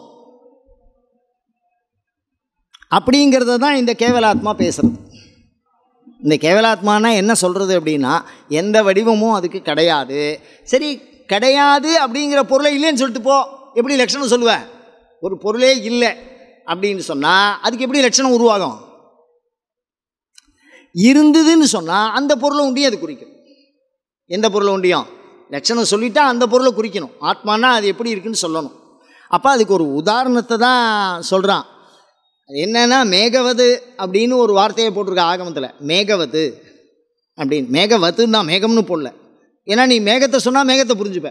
அப்படிங்கிறத தான் இந்த கேவலாத்மா பேசுகிறது. இந்த கேவலாத்மானா என்ன சொல்கிறது அப்படின்னா, எந்த வடிவமும் அதுக்கு கிடையாது. சரி, கிடையாது அப்படிங்கிற பொருளை இல்லைன்னு சொல்லிட்டு போ, எப்படி லட்சணம் சொல்லுவேன்? ஒரு பொருளே இல்லை அப்படின்னு சொன்னால் அதுக்கு எப்படி லட்சணம் உருவாகும்? இருந்ததுன்னு சொன்னால் அந்த பொருளை உண்டியும் அது குறிக்கும். எந்த பொருளை உண்டியும் லட்சணம் சொல்லிட்டா அந்த பொருளை குறிக்கணும். ஆத்மானா அது எப்படி இருக்குன்னு சொல்லணும். அப்போ அதுக்கு ஒரு உதாரணத்தை தான் சொல்கிறான். என்னன்னா, மேகவது அப்படின்னு ஒரு வார்த்தையை போட்டிருக்க ஆகமத்தில். மேகவது அப்படின்னு, மேகவத்துன்னு தான், மேகம்னு போடல. ஏன்னா நீ மேகத்தை சொன்னால் மேகத்தை புரிஞ்சுப்ப.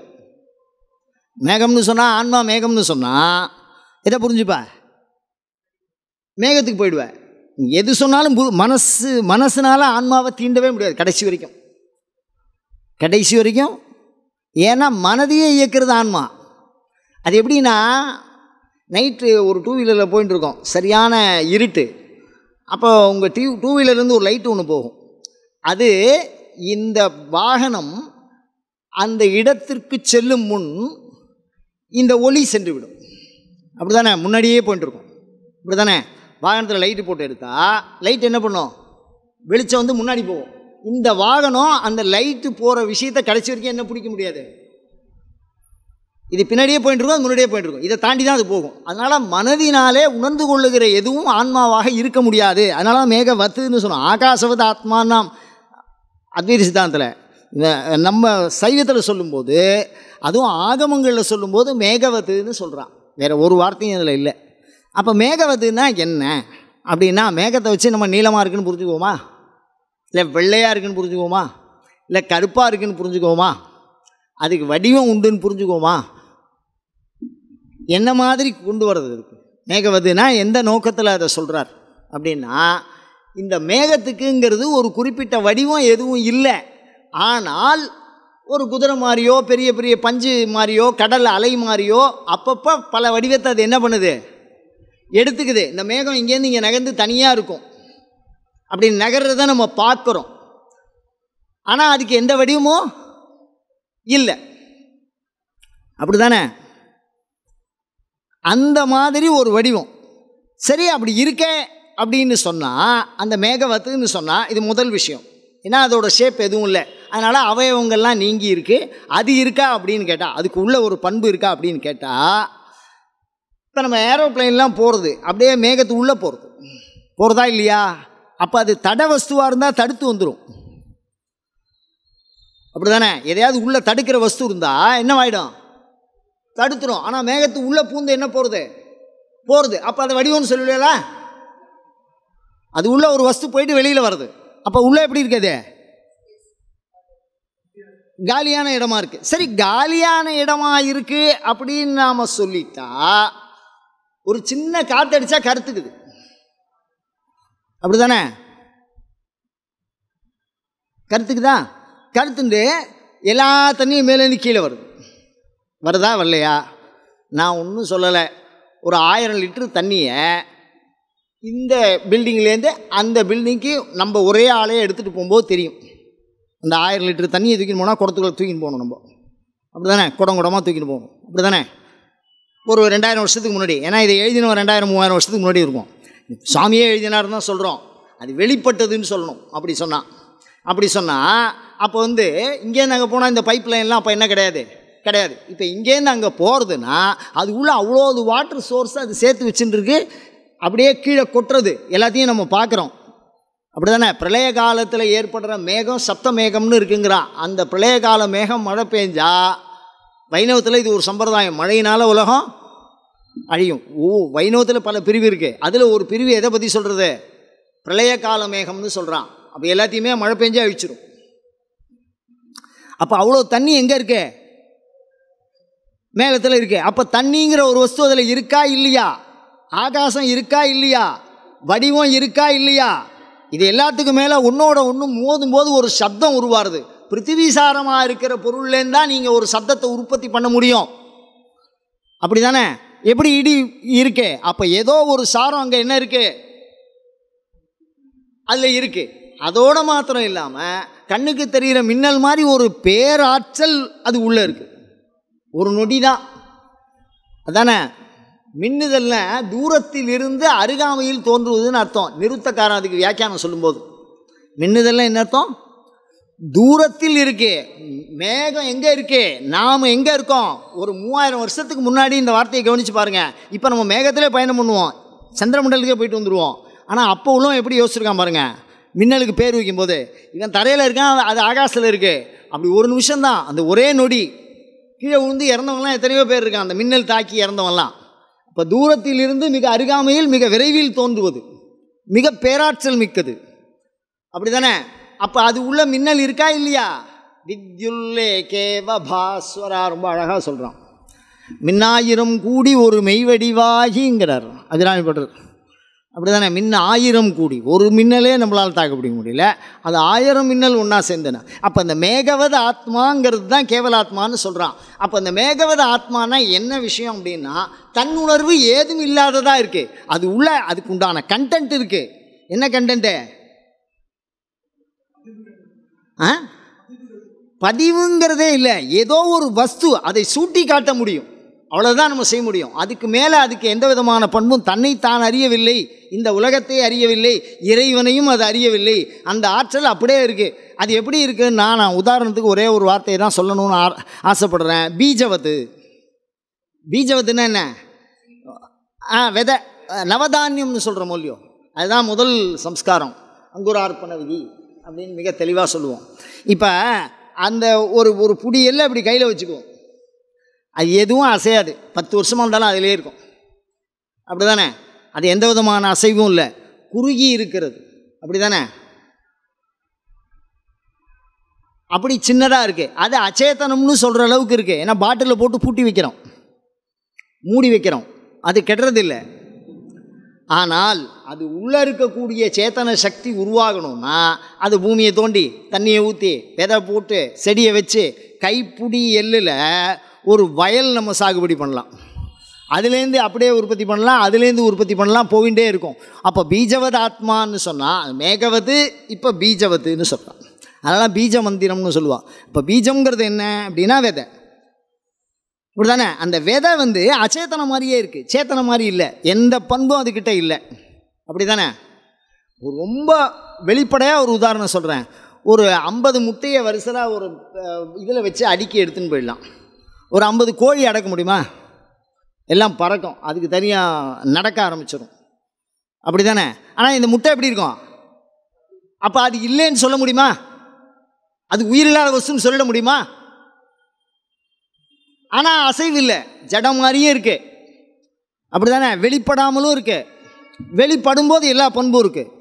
மேகம்னு சொன்னால், ஆன்மா மேகம்னு சொன்னால் எதை புரிஞ்சுப்பா? மேகத்துக்கு போயிடுவேன். எது சொன்னாலும் மனசுனால ஆன்மாவை தீண்டவே முடியாது கடைசி வரைக்கும். ஏன்னா மனதையே இயக்கிறது ஆன்மா. அது எப்படின்னா, நைட்டு ஒரு 2 வீலரில் போயிட்டு இருக்கோம், சரியான இருட்டு. அப்போ உங்கள் 2 வீலர்லேருந்து ஒரு லைட்டு ஒன்று போகும். அது இந்த வாகனம் அந்த இடத்திற்கு செல்லும் முன் இந்த ஒளி சென்று விடும். அப்படி தானே? முன்னாடியே போயிட்டு இருக்கோம், அப்படி தானே? வாகனத்தில் லைட்டு போட்டு எடுத்தால் லைட் என்ன பண்ணும்? வெளிச்சம் வந்து முன்னாடி போகும். இந்த வாகனம் அந்த லைட்டு போகிற விஷயத்தை கடைசி வரைக்கும் என்ன பிடிக்க முடியாது. இது பின்னாடியே போயிட்டு இருக்கும், அது முன்னாடியே போயிட்டு இருக்கும். இதை தாண்டி தான் அது போகும். அதனால் மனதினாலே உணர்ந்து கொள்ளுகிற எதுவும் ஆன்மாவாக இருக்க முடியாது. அதனால தான் மேகவத்துன்னு சொன்னோம். ஆகாசவத் ஆத்மானாம் அத்வைத சித்தாந்தத்தில் நம்ம சைவத்தில் சொல்லும்போது, அதுவும் ஆகமங்களில் சொல்லும்போது மேகவத்துன்னு சொல்கிறான். வேறு ஒரு வார்த்தையும் அதில் இல்லை. அப்போ மேகவத்துன்னா என்ன அப்படின்னா, மேகத்தை வச்சு நம்ம நீளமாக இருக்குதுன்னு புரிஞ்சுக்குவோமா, இல்லை வெள்ளையாக இருக்குதுன்னு புரிஞ்சுக்குவோமா, இல்லை கருப்பாக இருக்குதுன்னு புரிஞ்சுக்குவோமா, அதுக்கு வடிவம் உண்டுன்னு புரிஞ்சுக்குவோமா? என்ன மாதிரி கொண்டு வர்றது இருக்குது மேகவத்துனா? எந்த நோக்கத்தில் அதை சொல்கிறார் அப்படின்னா, இந்த மேகத்துக்குங்கிறது ஒரு குறிப்பிட்ட வடிவம் எதுவும் இல்லை. ஆனால் ஒரு குதிரை மாதிரியோ, பெரிய பெரிய பஞ்சு மாதிரியோ, கடல் அலை மாதிரியோ அப்பப்போ பல வடிவத்தை அது என்ன பண்ணுது? எடுத்துக்குது. இந்த மேகம் இங்கேருந்து இங்கே நகர்ந்து தனியாக இருக்கும். அப்படி நகர்றத நம்ம பார்க்குறோம். ஆனால் அதுக்கு எந்த வடிவமும் இல்லை, அப்படி தானே? அந்த மாதிரி ஒரு வடிவம். சரி, அப்படி இருக்கே அப்படின்னு சொன்னால், அந்த மேகவத்துன்னு சொன்னால் இது முதல் விஷயம். ஏன்னா அதோட ஷேப் எதுவும் இல்லை, அதனால் அவயவங்கள்லாம் நீங்கி இருக்குது. அது இருக்கா அப்படின்னு கேட்டால், அதுக்கு உள்ள ஒரு பண்பு இருக்கா அப்படின்னு கேட்டால், இப்போ நம்ம ஏரோப்ளைன்லாம் போகிறது அப்படியே மேகத்து உள்ளே போகிறதா இல்லையா? அப்போ அது தட வஸ்துவாக இருந்தால் தடுத்து வந்துடும், அப்படி தானே? எதையாவது உள்ளே தடுக்கிற வஸ்து இருந்தால் என்னவாயிடும்? தடுத்துரும். ஆனால் மேகத்து உள்ளே பூந்து என்ன போகிறது. அப்போ அதை வடிவம்னு சொல்லல. அது உள்ள ஒரு வஸ்து போயிட்டு வெளியில் வருது. அப்போ உள்ளே எப்படி இருக்குது? காலியான இடமா இருக்குது. சரி, காலியான இடமா இருக்குது அப்படின்னு நாம் சொல்லிட்டா, ஒரு சின்ன காற்றடிச்சா கருத்துக்குது, அப்படி தானே? கருத்துக்குதா? கருத்துண்டு எல்லா தண்ணியும் மேலேருந்து கீழே வருதா வரலையா? நான் ஒன்றும் சொல்லலை. ஒரு 1000 லிட்டர் தண்ணியை இந்த பில்டிங்லேருந்து அந்த பில்டிங்க்கு நம்ம ஒரே ஆளையே எடுத்துகிட்டு போகும்போது தெரியும். அந்த 1000 லிட்டர் தண்ணியை தூக்கின்னு போனால் குடத்துக்குள்ளே தூக்கின்னு போகணும் நம்ம, அப்படி தானே? குடமாக தூக்கின்னு போகணும், அப்படி தானே? ஒரு 2000 வருஷத்துக்கு முன்னாடி. ஏன்னா இதை எழுதின 2000-3000 வருஷத்துக்கு முன்னாடி இருக்கும். சுவாமியே எழுதினாருன்னு தான் சொல்கிறோம். அது வெளிப்பட்டதுன்னு சொல்லணும். அப்படி சொன்னால் அப்போ வந்து இங்கேருந்து அங்கே போனால் இந்த பைப் லைன்லாம் அப்போ என்ன கிடையாது. இப்போ இங்கேருந்து அங்கே போகிறதுனா அது உள்ள அவ்வளோ வாட்டர் சோர்ஸ் அது சேர்த்து வச்சுருக்கு, அப்படியே கீழே கொட்டுறது எல்லாத்தையும் நம்ம பார்க்குறோம், அப்படி தானே? பிரளய காலத்தில் ஏற்படுற மேகம் சப்த மேகம்னு இருக்குங்கிறான். அந்த பிரளய கால மேகம் மழை பெஞ்சா, வைணவத்தில் இது ஒரு சம்பிரதாயம், மழையினால் உலகம் அழியும். வைணவத்தில் பல பிரிவு இருக்குது. அதில் ஒரு பிரிவு எதை பற்றி சொல்கிறது? பிரளய கால மேகம்னு சொல்கிறான். அப்போ எல்லாத்தையுமே மழை பெஞ்சா அழிச்சிடும். அப்போ அவ்வளோ தண்ணி எங்கே இருக்கு? மேகத்தில் இருக்குது. அப்போ தண்ணிங்கிற ஒரு வஸ்து அதில் இருக்கா இல்லையா? ஆகாசம் இருக்கா இல்லையா? வடிவம் இருக்கா இல்லையா? இது எல்லாத்துக்கும் மேலே ஒன்றோட ஒன்று மோதும் போது ஒரு சப்தம் உருவாருது. பிருத்திவிசாரமாக இருக்கிற பொருள்லேருந்து தான் நீங்கள் ஒரு சப்தத்தை உற்பத்தி பண்ண முடியும், அப்படி தானே? எப்படி இடி இருக்கே, அப்போ ஏதோ ஒரு சாரம் அங்கே என்ன இருக்குது, அதில் இருக்குது. அதோடு மாத்திரம் இல்லாமல் கண்ணுக்கு தெரிகிற மின்னல் மாதிரி ஒரு பேராற்றல் அது உள்ளே இருக்குது. ஒரு நொடி தான் அதானே? மின்னுதல்ல தூரத்தில் இருந்து அருகாமையில் தோன்றுவதுன்னு அர்த்தம். நிருத்தக்காரன் அதுக்கு வியாக்கியானம் சொல்லும்போது, மின்னுதல்ல என்ன அர்த்தம்? தூரத்தில் இருக்கே. மேகம் எங்கே இருக்கே, நாம் எங்கே இருக்கோம்? ஒரு 3000 வருஷத்துக்கு முன்னாடி இந்த வார்த்தையை கவனித்து பாருங்கள். இப்போ நம்ம மேகத்திலே பயணம் பண்ணுவோம், சந்திரமண்டலத்துக்கே போயிட்டு வந்துடுவோம். ஆனால் அப்போ உள்ளவன் எப்படி யோசிச்சிருக்கான் பாருங்கள். மின்னலுக்கு பேர் வைக்கும்போது இவன் தரையில் இருக்கான், அது ஆகாசத்தில் இருக்குது. அப்படி ஒரு நிமிஷம்தான், அந்த ஒரே நொடி கீழே விழுந்து இறந்தவங்களாம் எத்தனையோ பேர் இருக்கான், அந்த மின்னல் தாக்கி இறந்தவங்களாம். இப்போ தூரத்தில் இருந்து மிக அருகாமையில் மிக விரைவில் தோன்றுவது மிக பேராற்றல் மிக்கது, அப்படி தானே? அப்போ அது உள்ள மின்னல் இருக்கா இல்லையா? வித்யுல்லே கேவ பாஸ்வரா ரொம்ப அழகாக சொல்கிறான். மின்னாயிரம் கூடி ஒரு மெய்வடிவாகிங்கிறார் அபிராமி பட்டர். அப்படி தானே? மின்ன 1000 கூடி, ஒரு மின்னலே நம்மளால் தாக்க பிடிக்க முடியல, அது 1000 மின்னல் ஒன்றா சேர்ந்தன. அப்போ இந்த மேகவத ஆத்மாங்கிறது தான் கேவலாத்மான்னு சொல்கிறான். அப்போ இந்த மேகவத ஆத்மானா என்ன விஷயம் அப்படின்னா, தன்னுணர்வு ஏதும் இல்லாததாக இருக்குது. அது உள்ள அதுக்கு உண்டான கண்டென்ட் இருக்குது. என்ன கண்டென்ட்டு? பதிவுங்கிறதே இல்லை. ஏதோ ஒரு வஸ்து, அதை சூட்டி காட்ட முடியும், அவ்வளோதான் நம்ம செய்ய முடியும். அதுக்கு மேலே அதுக்கு எந்த விதமான பண்பும், தன்னைத்தான் அறியவில்லை, இந்த உலகத்தை அறியவில்லை, இறைவனையும் அது அறியவில்லை. அந்த ஆற்றல் அப்படியே இருக்குது. அது எப்படி இருக்குன்னா, நான் உதாரணத்துக்கு ஒரே ஒரு வார்த்தையை தான் சொல்லணும்னு ஆசைப்படுறேன். பீஜவத்து. பீஜவத்துன்னா என்ன? விதை, நவதானியம்னு சொல்கிற மூலியம், அதுதான் முதல் சம்ஸ்காரம், அங்குரார்ப்பண விதி அப்படின்னு மிக தெளிவாக சொல்லுவோம். இப்போ அந்த ஒரு புடி எல்லாம் இப்படி கையில் வச்சுக்குவோம், அது எதுவும் அசையாது, 10 வருஷமாக இருந்தாலும் அதிலே இருக்கும். அப்படி தானே? அது எந்த விதமான அசைவும் இல்லை, குறுகி இருக்கிறது. அப்படி தானே? அப்படி சின்னதாக இருக்குது. அது அச்சேதனம்னு சொல்கிற அளவுக்கு இருக்குது. ஏன்னா பாட்டிலில் போட்டு பூட்டி வைக்கிறோம், மூடி வைக்கிறோம், அது கெடுறதில்லை. ஆனால் அது உள்ளே இருக்கக்கூடிய சேத்தன சக்தி உருவாகணும்னா அது பூமியை தோண்டி, தண்ணியை ஊற்றி, விதை போட்டு, செடியை வச்சு, கைப்பிடி எள்ளில் ஒரு வயல் நம்ம சாகுபடி பண்ணலாம். அதுலேருந்து அப்படியே உற்பத்தி பண்ணலாம், அதுலேருந்து உற்பத்தி பண்ணலாம், போயிட்டே இருக்கும். அப்போ பீஜவத் ஆத்மான்னு சொன்னால் மேகவது, இப்போ பீஜவத்துன்னு சொல்கிறான். அதனால் பீஜ மந்திரம்னு சொல்லுவாள். இப்போ பீஜம்ங்கிறது என்ன அப்படின்னா விதை. இப்படி தானே? அந்த விதை அச்சேத்தன மாதிரியே இருக்குது, சேத்தன மாதிரி இல்லை, எந்த பண்பும் அதுக்கிட்ட இல்லை. அப்படி தானே? ரொம்ப வெளிப்படையாக ஒரு உதாரணம் சொல்கிறேன். ஒரு 50 முட்டையை வரிசலாக ஒரு இதில் வச்சு அடுக்கி எடுத்துன்னு போயிடலாம். ஒரு 50 கோழி அடக்க முடியுமா? எல்லாம் பறக்கும், அதுக்கு தனியாக நடக்க ஆரம்பிச்சிடும். அப்படி தானே? ஆனால் இந்த முட்டை எப்படி இருக்கும்? அப்போ அது இல்லைன்னு சொல்ல முடியுமா? அது உயிரில்லாத வஸ்துன்னு சொல்லிட முடியுமா? ஆனால் அசைவு இல்லை, ஜடம் மாதிரியே இருக்குது. அப்படி தானே? வெளிப்படாமலும் இருக்குது, வெளிப்படும்போது எல்லா பண்பும் இருக்குது.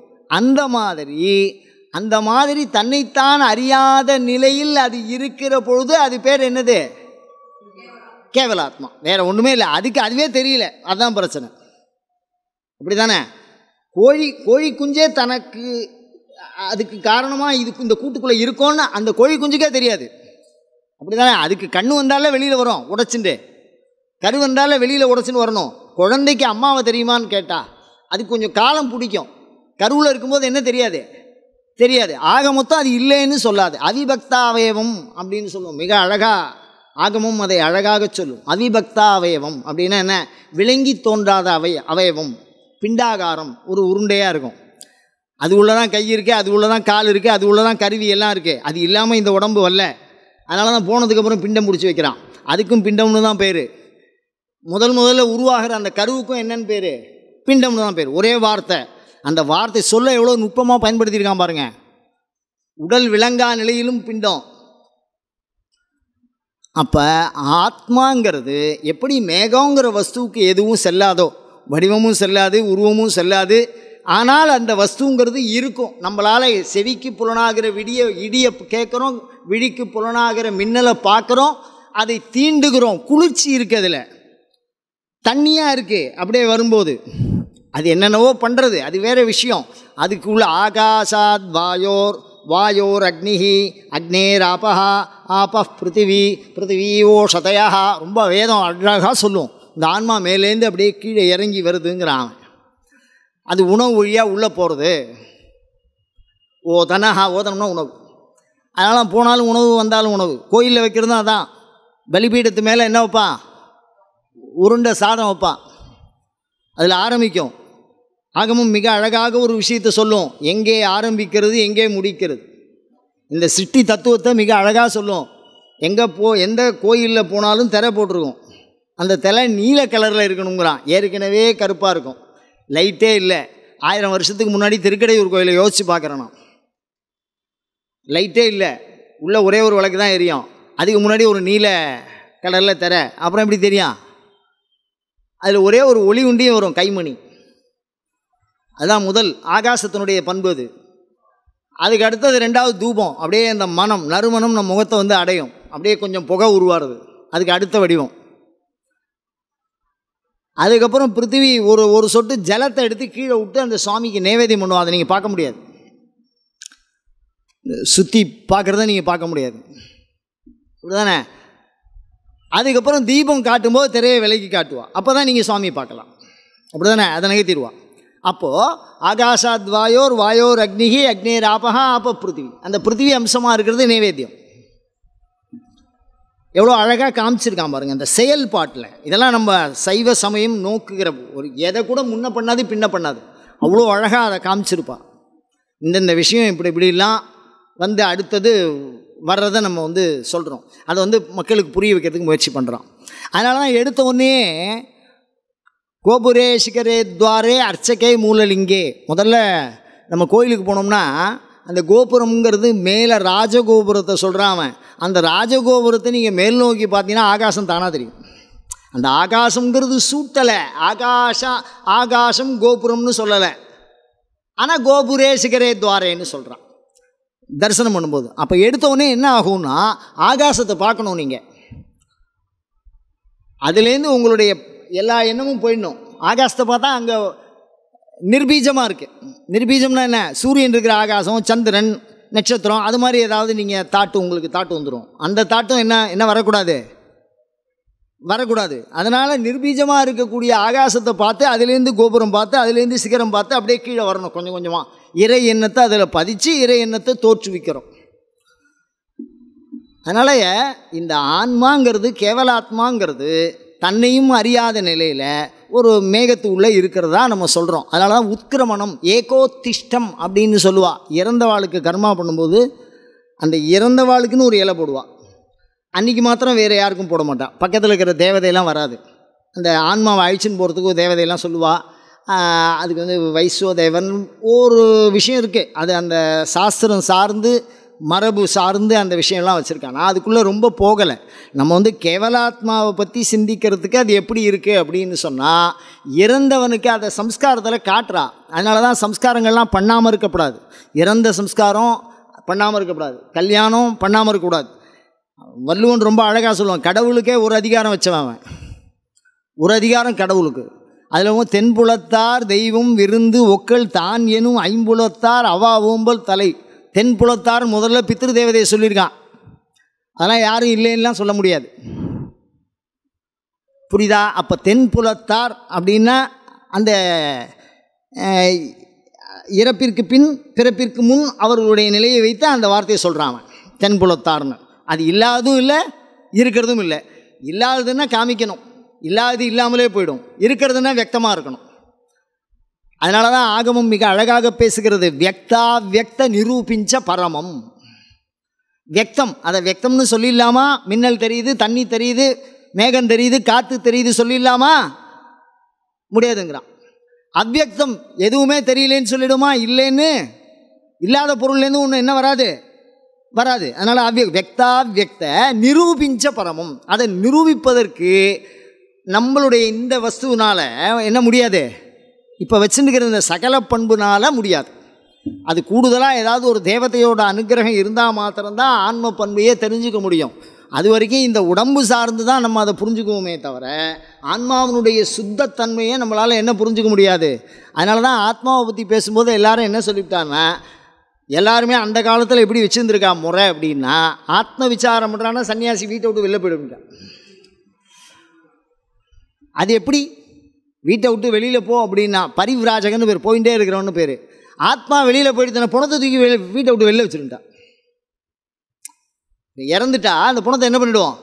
அந்த மாதிரி தன்னைத்தான் அறியாத நிலையில் அது இருக்கிற பொழுது அது பேர் என்னது? கேவலாத்மா. வேறு ஒன்றுமே இல்லை, அதுக்கு அதுவே தெரியல, அதுதான் பிரச்சனை. அப்படி தானே? கோழி குஞ்சே தனக்கு அதுக்கு காரணமாக இதுக்கு இந்த கூட்டுக்குள்ளே இருக்கோன்னு அந்த கோழி குஞ்சுக்கே தெரியாது. அப்படி தானே? அதுக்கு கண்ணு வந்தாலே வெளியில் வரும் உடைச்சுட்டு, கரு வந்தாலே வெளியில் உடைச்சின்னு வரணும். குழந்தைக்கு அம்மாவை தெரியுமான்னு கேட்டால் அதுக்கு கொஞ்சம் காலம் பிடிக்கும். கருவில் இருக்கும்போது என்ன தெரியாது. ஆக மொத்தம் அது இல்லைன்னு சொல்லாது. அவிபக்தா அவயவம் அப்படின்னு சொல்லுவோம். மிக அழகாக ஆகமும் அதை அழகாக சொல்லும். அவிபக்தா அவயவம் அப்படின்னா என்ன? விளங்கி தோன்றாத அவயவம். பிண்டாகாரம், ஒரு உருண்டையாக இருக்கும். அது உள்ளதான் கை இருக்குது, அது உள்ளதான் கால் இருக்குது, அது உள்ளதான் கருவி எல்லாம் இருக்குது. அது இல்லாமல் இந்த உடம்பு வரல. அதனால தான் போனதுக்கப்புறம் பிண்டம் பிடிச்சி வைக்கிறான். அதுக்கும் பிண்டம்னு தான் பேர். முதல்ல உருவாகிற அந்த கருவுக்கும் என்னன்னு பேர்? பிண்டம்னு தான் பேர். ஒரே வார்த்தை. அந்த வார்த்தை சொல்ல எவ்வளோ நுட்பமாக பயன்படுத்தியிருக்கான் பாருங்கள். உடல் விளங்கா நிலையிலும் பிண்டம். அப்போ ஆத்மாங்கிறது எப்படி மேகங்கிற வஸ்துவுக்கு எதுவும் செல்லாதோ, வடிவமும் செல்லாது, உருவமும் செல்லாது, ஆனால் அந்த வஸ்துங்கிறது இருக்கும். நம்மளால் செவிக்கு புலனாகிற இடியை கேட்குறோம், விழிக்கு புலனாகிற மின்னலை பார்க்குறோம், அதை தீண்டுகிறோம். குளிர்ச்சி இருக்குது, அதில் தண்ணியாக இருக்குது. அப்படியே வரும்போது அது என்னென்னவோ பண்ணுறது, அது வேறு விஷயம். அதுக்கு உள்ள ஆகாஷாத் வாயோர் அக்னிஹி, அக்னேர் ஆபஹா, ஆபஹ் பிருத்திவி ஓஷதயா. ரொம்ப வேதம் அழகாக சொல்லும். இந்த ஆன்மா மேலேருந்து அப்படியே கீழே இறங்கி வருதுங்கிறான். அது உணவு வழியாக உள்ளே போகிறது. ஓதனம்னா உணவு. அதனால் போனாலும் உணவு, வந்தாலும் உணவு. கோயிலில் வைக்கிறது அதான். பலிபீடத்து மேலே என்ன வைப்பான்? உருண்டை சாதம் வைப்பான். அதில் ஆரம்பிக்கும். ஆகமும் மிக அழகாக ஒரு விஷயத்தை சொல்லும். எங்கே ஆரம்பிக்கிறது, எங்கே முடிக்கிறது. இந்த சிருஷ்டி தத்துவத்தை மிக அழகாக சொல்லும். எந்த கோயிலில் போனாலும் திரை போட்டிருக்கும். அந்த திரை நீல கலரில் இருக்கணுங்கிறான். ஏற்கனவே கருப்பாக இருக்கும், லைட்டே இல்லை. 1000 வருஷத்துக்கு முன்னாடி திருக்கடையூர் கோயிலை யோசித்து பார்க்குறேன் நான். லைட்டே இல்லை, உள்ளே ஒரே ஒரு விளக்கு தான் எரியும். அதுக்கு முன்னாடி ஒரு நீல கலரில் திரை. அப்புறம் எப்படி தெரியும்? அதில் ஒரே ஒரு ஒளி உண்டியும் வரும், கைமணி. அதுதான் முதல் ஆகாசத்தினுடைய பண்பு. அதுக்கு அடுத்தது 2வது தூபம். அப்படியே அந்த நறுமணம் நம்ம முகத்தை அடையும். அப்படியே கொஞ்சம் புகை உருவாருது. அதுக்கு அடுத்த வடிவம். அதுக்கப்புறம் பிருத்திவி ஒரு சொட்டு ஜலத்தை எடுத்து கீழே விட்டு அந்த சுவாமிக்கு நைவேத்தியம் பண்ணுவோம். அதை நீங்கள் பார்க்க முடியாது, சுற்றி பார்க்குறத நீங்கள் பார்க்க முடியாது, அப்படிதானே? அதுக்கப்புறம் தீபம் காட்டும்போது திரையை விலைக்கு காட்டுவா, அப்போ தான் நீங்கள் சுவாமியை பார்க்கலாம், அப்படி தானே? அதை நகைத்திடுவா. அப்போது ஆகாஷாத் வாயோர் அக்னிஹி அக்னேர் ஆபஹா ஆப பிருத்திவி, அந்த பிருத்திவி அம்சமாக இருக்கிறது நைவேத்தியம். எவ்வளோ அழகாக காமிச்சிருக்கான் பாருங்கள் அந்த செயல்பாட்டில். இதெல்லாம் நம்ம சைவ சமயம் நோக்குகிற ஒரு எதை கூட முன்ன பண்ணாது பின்ன பண்ணாது, அவ்வளோ அழகாக அதை காமிச்சிருப்பா. இந்தந்த விஷயம் இப்படிலாம் வந்து அடுத்தது வர்றதை நம்ம சொல்கிறோம், அதை மக்களுக்கு புரிய வைக்கிறதுக்கு முயற்சி பண்ணுறோம். அதனால தான் எடுத்த உடனே கோபுரே சிகரே துவாரே அர்ச்சகே மூலலிங்கே, முதல்ல நம்ம கோயிலுக்கு போனோம்னா அந்த கோபுரம்ங்கிறது மேலே ராஜகோபுரத்தை சொல்கிறான் அவன். அந்த ராஜகோபுரத்தை நீங்கள் மேல் நோக்கி பார்த்தீங்கன்னா ஆகாசம் தானாக தெரியும். அந்த ஆகாசங்கிறது சூட்டலை, ஆகாசம் கோபுரம்னு சொல்லலை, ஆனால் கோபுரே சிகரே துவாரேன்னு சொல்கிறான் தரிசனம் பண்ணும்போது. அப்போ எடுத்தோடனே என்ன ஆகும்னா ஆகாசத்தை பார்க்கணும் நீங்கள், அதுலேருந்து உங்களுடைய எல்லா எண்ணமும் போயிடணும். ஆகாசத்தை பார்த்தா அங்கே நிர்பீஜமாக இருக்குது. நிர்பீஜம்னா என்ன? சூரியன் இருக்கிற ஆகாசம், சந்திரன், நட்சத்திரம், அது மாதிரி ஏதாவது நீங்கள் உங்களுக்கு தாட்டு வந்துடும். அந்த தாட்டும் என்ன வரக்கூடாது. அதனால் நிர்பீஜமாக இருக்கக்கூடிய ஆகாசத்தை பார்த்து அதுலேருந்து கோபுரம் பார்த்து அதுலேருந்து சிகரம் பார்த்து அப்படியே கீழே வரணும். கொஞ்சம் கொஞ்சமாக இறை எண்ணத்தை அதில் பதித்து இறை எண்ணத்தை தோற்றுவிக்கிறோம். அதனால் இந்த ஆன்மாங்கிறது கேவலாத்மாங்கிறது தன்னையும் அறியாத நிலையில் ஒரு மேகத்து உள்ளே இருக்கிறதா நம்ம சொல்கிறோம். அதனால தான் உத்கிரமணம் ஏகோத்திஷ்டம் அப்படின்னு சொல்லுவா. இறந்தவாளுக்கு கர்மா பண்ணும்போது அந்த இறந்தவாளுக்குன்னு ஒரு இலை போடுவா, அன்றைக்கி மாத்திரம் வேறு யாருக்கும் போட மாட்டான். பக்கத்தில் இருக்கிற தேவதையெல்லாம் வராது. அந்த ஆன்மாவை அழிச்சுன்னு போகிறதுக்கு தேவதையெல்லாம் சொல்லுவாள். அதுக்கு வைஸ்வதேவன் ஒரு விஷயம் இருக்குது, அது அந்த சாஸ்திரம் சார்ந்து மரபு சார்ந்து அந்த விஷயம்லாம் வச்சுருக்காங்க. நான் அதுக்குள்ளே ரொம்ப போகலை. நம்ம கேவலாத்மாவை பற்றி சிந்திக்கிறதுக்கு அது எப்படி இருக்குது அப்படின்னு சொன்னால் இறந்தவனுக்கு அதை சம்ஸ்காரத்தில் காட்டுறா. அதனால தான் சம்ஸ்காரங்கள்லாம் பண்ணாமல் இருக்கக்கூடாது. இறந்த சம்ஸ்காரம் பண்ணாமல் இருக்கக்கூடாது, கல்யாணம் பண்ணாமல் இருக்கக்கூடாது. வள்ளுவன் ரொம்ப அழகாக சொல்லுவான், கடவுளுக்கே ஒரு அதிகாரம் வச்சவன், ஒரு அதிகாரம் கடவுளுக்கு. அதில் தென்புலத்தார் தெய்வம் விருந்து ஒக்கள் தான் எனும் ஐம்புலத்தார் அவா ஓம்பல் தலை. தென்புலத்தார் முதல்ல பித்ரு தேவதையை சொல்லியிருக்கான், அதெல்லாம் யாரும் இல்லைன்னுலாம் சொல்ல முடியாது, புரியுதா? அப்போ தென்புலத்தார் அப்படின்னா அந்த இறப்பிற்கு பின் பிறப்பிற்கு முன் அவர்களுடைய நிலையை வைத்து அந்த வார்த்தையை சொல்கிறான் தென்புலத்தார்னு. அது இல்லாததும் இல்லை இருக்கிறதும் இல்லை. இல்லாததுன்னா காமிக்கணும், இல்லாதது இல்லாமலே போயிடும், இருக்கிறதுனா வியக்தமாக இருக்கணும். அதனால தான் ஆகமம் மிக அழகாக பேசுகிறது, வியக்தா வியக்த நிரூபிஞ்ச பரமம். வியக்தம், அதை வியக்தம்னு சொல்லிடலாமா? மின்னல் தெரியுது, தண்ணி தெரியுது, மேகம் தெரியுது, காற்று தெரியுது சொல்லிடலாமா? முடியாதுங்கிறான். அவ்வியக்தம் எதுவுமே தெரியலேன்னு சொல்லிடுமா? இல்லைன்னு, இல்லாத பொருள்லேருந்து ஒன்று என்ன வராது. அதனால் வியக்தா வியக்த நிரூபிஞ்ச பரமம், அதை நிரூபிப்பதற்கு நம்மளுடைய இந்த வஸ்துவினால் என்ன முடியாது, இப்போ வச்சுருக்கிற இந்த சகல பண்புனால் முடியாது. அது கூடுதலாக ஏதாவது ஒரு தேவதையோட அனுகிரகம் இருந்தால் மாத்திரம்தான் ஆன்ம பண்பையே தெரிஞ்சுக்க முடியும். அது வரைக்கும் இந்த உடம்பு சார்ந்து தான் நம்ம அதை புரிஞ்சுக்குவோமே தவிர ஆன்மாவினுடைய சுத்தத்தன்மையை நம்மளால் என்ன புரிஞ்சுக்க முடியாது. அதனால தான் ஆத்மாவை பற்றி பேசும்போது எல்லாரும் என்ன சொல்லிவிட்டாங்கன்னா, எல்லாருமே அந்த காலத்தில் எப்படி வச்சுருந்துருக்கா முறை அப்படின்னா, ஆத்ம விசாரம் பண்ணுறான்னா சன்னியாசி வீட்டை விட்டு வெளில போயிடுவிட்டான். அது எப்படி வீட்டை விட்டு வெளியில் போ அப்படின்னா பரிவிராஜகன்னு பேர், போயிட்டே இருக்கிறவன்னு பேர். ஆத்மா வெளியில் போயிட்டு தன்னை புணத்தை தூக்கி வீட்டை விட்டு வெளில வச்சுருந்தா, இறந்துட்டா அந்த புணத்தை என்ன பண்ணிவிடுவோம்?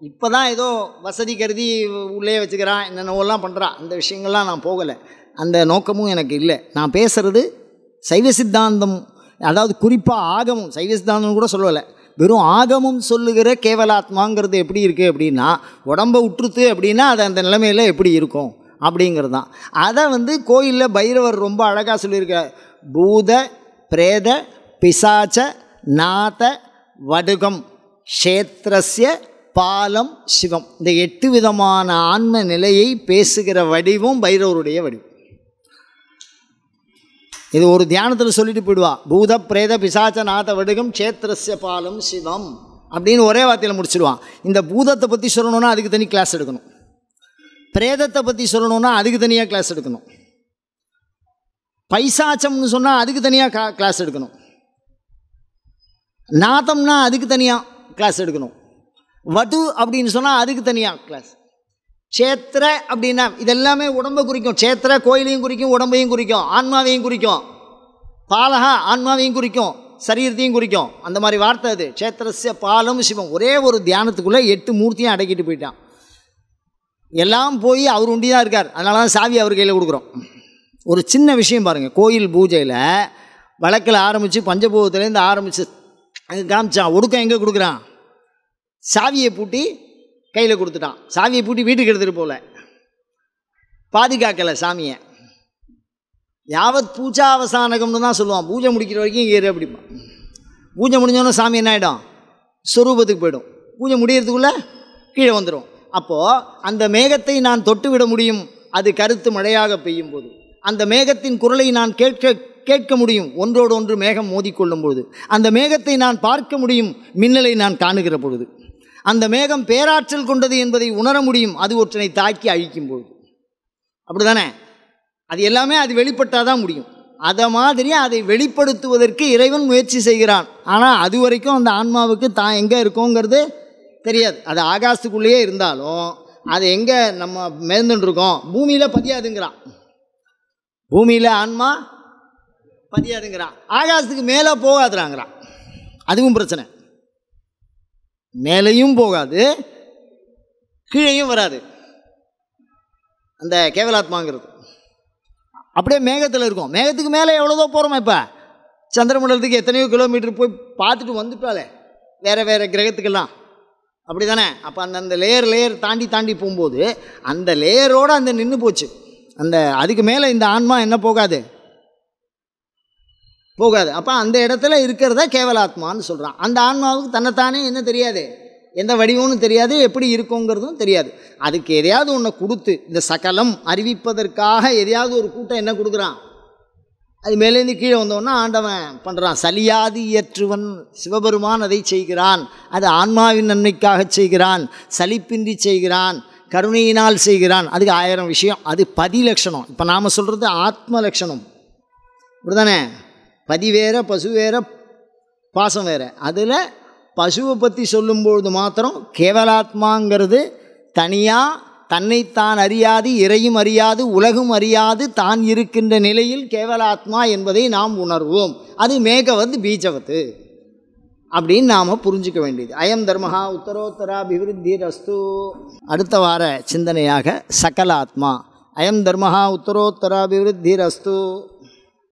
இப்போ தான் ஏதோ வசதி கருதி உள்ளே வச்சுக்கிறான், என்னென்னவெல்லாம் பண்ணுறான். அந்த விஷயங்கள்லாம் நான் போகலை, அந்த நோக்கமும் எனக்கு இல்லை. நான் பேசுகிறது சைவ சித்தாந்தம், அதாவது குறிப்பாக ஆகமம். சைவ சித்தாந்தம் கூட சொல்லலை, வெறும் ஆகமம் சொல்லுகிற கேவலாத்மாங்கிறது எப்படி இருக்குது அப்படின்னா, உடம்பை விட்டுருத்து அப்படின்னா அது அந்த நிலைமையில் எப்படி இருக்கும் அப்படிங்கிறது தான். அதை கோயிலில் பைரவர் ரொம்ப அழகாக சொல்லியிருக்க, பூத பிரேத பிசாச்ச நாத வடுகம் க்ஷேத்ரஸ்ய பாலம் சிவம், இந்த 8 விதமான ஆன்ம நிலையை பேசுகிற வடிவம் பைரவருடைய வடிவம். இது ஒரு தியானத்தில் சொல்லிட்டு போயிடுவா, பூத பிரேத பிசாச்ச நாத வடுகம் க்ஷேத்ரஸ்ய பாலம் சிவம் அப்படின்னு ஒரே வார்த்தையில் முடிச்சிடுவான். இந்த பூதத்தை பற்றி சொல்லணுன்னா அதுக்கு தனி கிளாஸ் எடுக்கணும், பிரேதத்தை பற்றி சொல்லணுன்னா அதுக்கு தனியாக கிளாஸ் எடுக்கணும். பைசாச்சம்னு சொன்னால் அதுக்கு தனியாக கிளாஸ் எடுக்கணும். நாதம்னா அதுக்கு தனியாக கிளாஸ் எடுக்கணும். வடு அப்படின்னு சொன்னால் அதுக்கு தனியாக கிளாஸ். க்ஷேத்திர அப்படின்னா இதெல்லாமே உடம்பை குறிக்கும். க்ஷேத்திர கோயிலையும் குறிக்கும், உடம்பையும் குறிக்கும், ஆன்மாவையும் குறிக்கும். பாலகா ஆன்மாவையும் குறிக்கும், சரீரத்தையும் குறிக்கும். அந்த மாதிரி வார்த்தை அது. க்ஷேத்திரஸ்ய பாலம் சிவம். ஒரே ஒரு தியானத்துக்குள்ளே 8 மூர்த்தியும் அடக்கிட்டு போயிட்டான். எல்லாம் போய் அவர் உண்டி தான் இருக்கார். அதனால தான் சாவி அவர் கையில் கொடுக்குறோம். ஒரு சின்ன விஷயம் பாருங்கள். கோயில் பூஜையில் வழக்கில் ஆரம்பித்து பஞ்சபூதத்துலேருந்து ஆரம்பித்து அங்கே காமிச்சான். ஒடுக்கம் எங்கே கொடுக்குறான்? சாவியை பூட்டி கையில் கொடுத்துட்டான். சாவியை பூட்டி வீட்டுக்கு எடுத்துகிட்டு போகல, பாதுகாக்கலை சாமியை. யாவத் பூஜாவசானகம்னு தான் சொல்லுவான். பூஜை முடிக்கிற வரைக்கும் இங்கே அப்படிப்பான். பூஜை முடிஞ்சோன்னா சாமி என்ன ஆகிடும்? சொரூபத்துக்கு போய்டும். பூஜை முடியறதுக்குள்ளே கீழே வந்துடும். அப்போது அந்த மேகத்தை நான் தொட்டு விட முடியும், அது கருத்து மழையாக பெய்யும் போது. அந்த மேகத்தின் குரலை நான் கேட்க முடியும், ஒன்றோடு ஒன்று மேகம் மோதிக்கொள்ளும் பொழுது. அந்த மேகத்தை நான் பார்க்க முடியும், மின்னலை நான் காணுகிற பொழுது. அந்த மேகம் பேராற்றல் கொண்டது என்பதை உணர முடியும், அது ஒற்றனை தாக்கி அழிக்கும் பொழுது. அப்படி தானே? அது எல்லாமே அது வெளிப்பட்டால் தான் முடியும். அதை மாதிரி அதை வெளிப்படுத்துவதற்கு இறைவன் முயற்சி செய்கிறான். ஆனால் அது வரைக்கும் அந்த ஆன்மாவுக்கு தான் எங்கே இருக்கோங்கிறது தெரியாது. அது ஆகாசத்துக்குள்ளேயே இருந்தாலும் அது எங்கே நம்ம மேந்துட்டுருக்கோம், பூமியில் பதியாதுங்கிறான். பூமியில் ஆன்மா பதியாதுங்கிறான். ஆகாசத்துக்கு மேலே போகாதுறாங்கிறான். அதுவும் பிரச்சனை. மேலேயும் போகாது, கீழேயும் வராது அந்த கேவலாத்மாங்கிறது. அப்படியே மேகத்தில் இருக்கும். மேகத்துக்கு மேலே எவ்வளோதோ போகிறோமா? இப்போ சந்திரமண்டலத்துக்கு எத்தனையோ கிலோமீட்டர் போய் பார்த்துட்டு வந்துட்டாலே வேறு கிரகத்துக்கெல்லாம். அப்படி தானே? அப்போ அந்த லேயர் தாண்டி போகும்போது அந்த லேயரோடு அந்த நின்று போச்சு. அந்த அதுக்கு மேலே இந்த ஆன்மா என்ன போகாது. அப்போ அந்த இடத்துல இருக்கிறத கேவலாத்மான்னு சொல்கிறான். அந்த ஆன்மாவுக்கு தன்னைத்தானே என்ன தெரியாது, எந்த வடிவம்னு தெரியாது, எப்படி இருக்குங்கிறதும் தெரியாது. அதுக்கு எதையாவது ஒன்று கொடுத்து இந்த சகலம் அறிவிப்பதற்காக எதையாவது ஒரு கூட்டம் என்ன கொடுக்குறான், அது மேலேருந்து கீழே வந்தோன்னா ஆண்டவன் பண்ணுறான். சலியாது இயற்றுவன் சிவபெருமான் அதை செய்கிறான். அது ஆன்மாவின் நன்மைக்காக செய்கிறான், சலிப்பின்றி செய்கிறான், கருணையினால் செய்கிறான். அதுக்கு 1000 விஷயம். அது பதி லட்சணம். இப்போ நாம் சொல்கிறது ஆத்ம லட்சணம். இப்படி தானே? பதி வேற, பசு வேற, பாசம் வேறு. அதில் பசுவை பற்றி சொல்லும்பொழுது மாத்திரம் கேவலாத்மாங்கிறது தனியாக தன்னைத்தான் அறியாது, இறையும் அறியாது, உலகும் அறியாது தான் இருக்கின்ற நிலையில் கேவலாத்மா என்பதை நாம் உணர்வோம். அது மேகவத் பீஜவத்து அப்படின்னு நாம் புரிஞ்சிக்க வேண்டியது. அயம் தர்மஹா உத்தரோத்தராபிவிருத்திரஸ்து. அடுத்த வார சிந்தனையாக சகலாத்மா. அயம் தர்மஹா உத்தரோத்தராபிவிருத்திரஸ்து.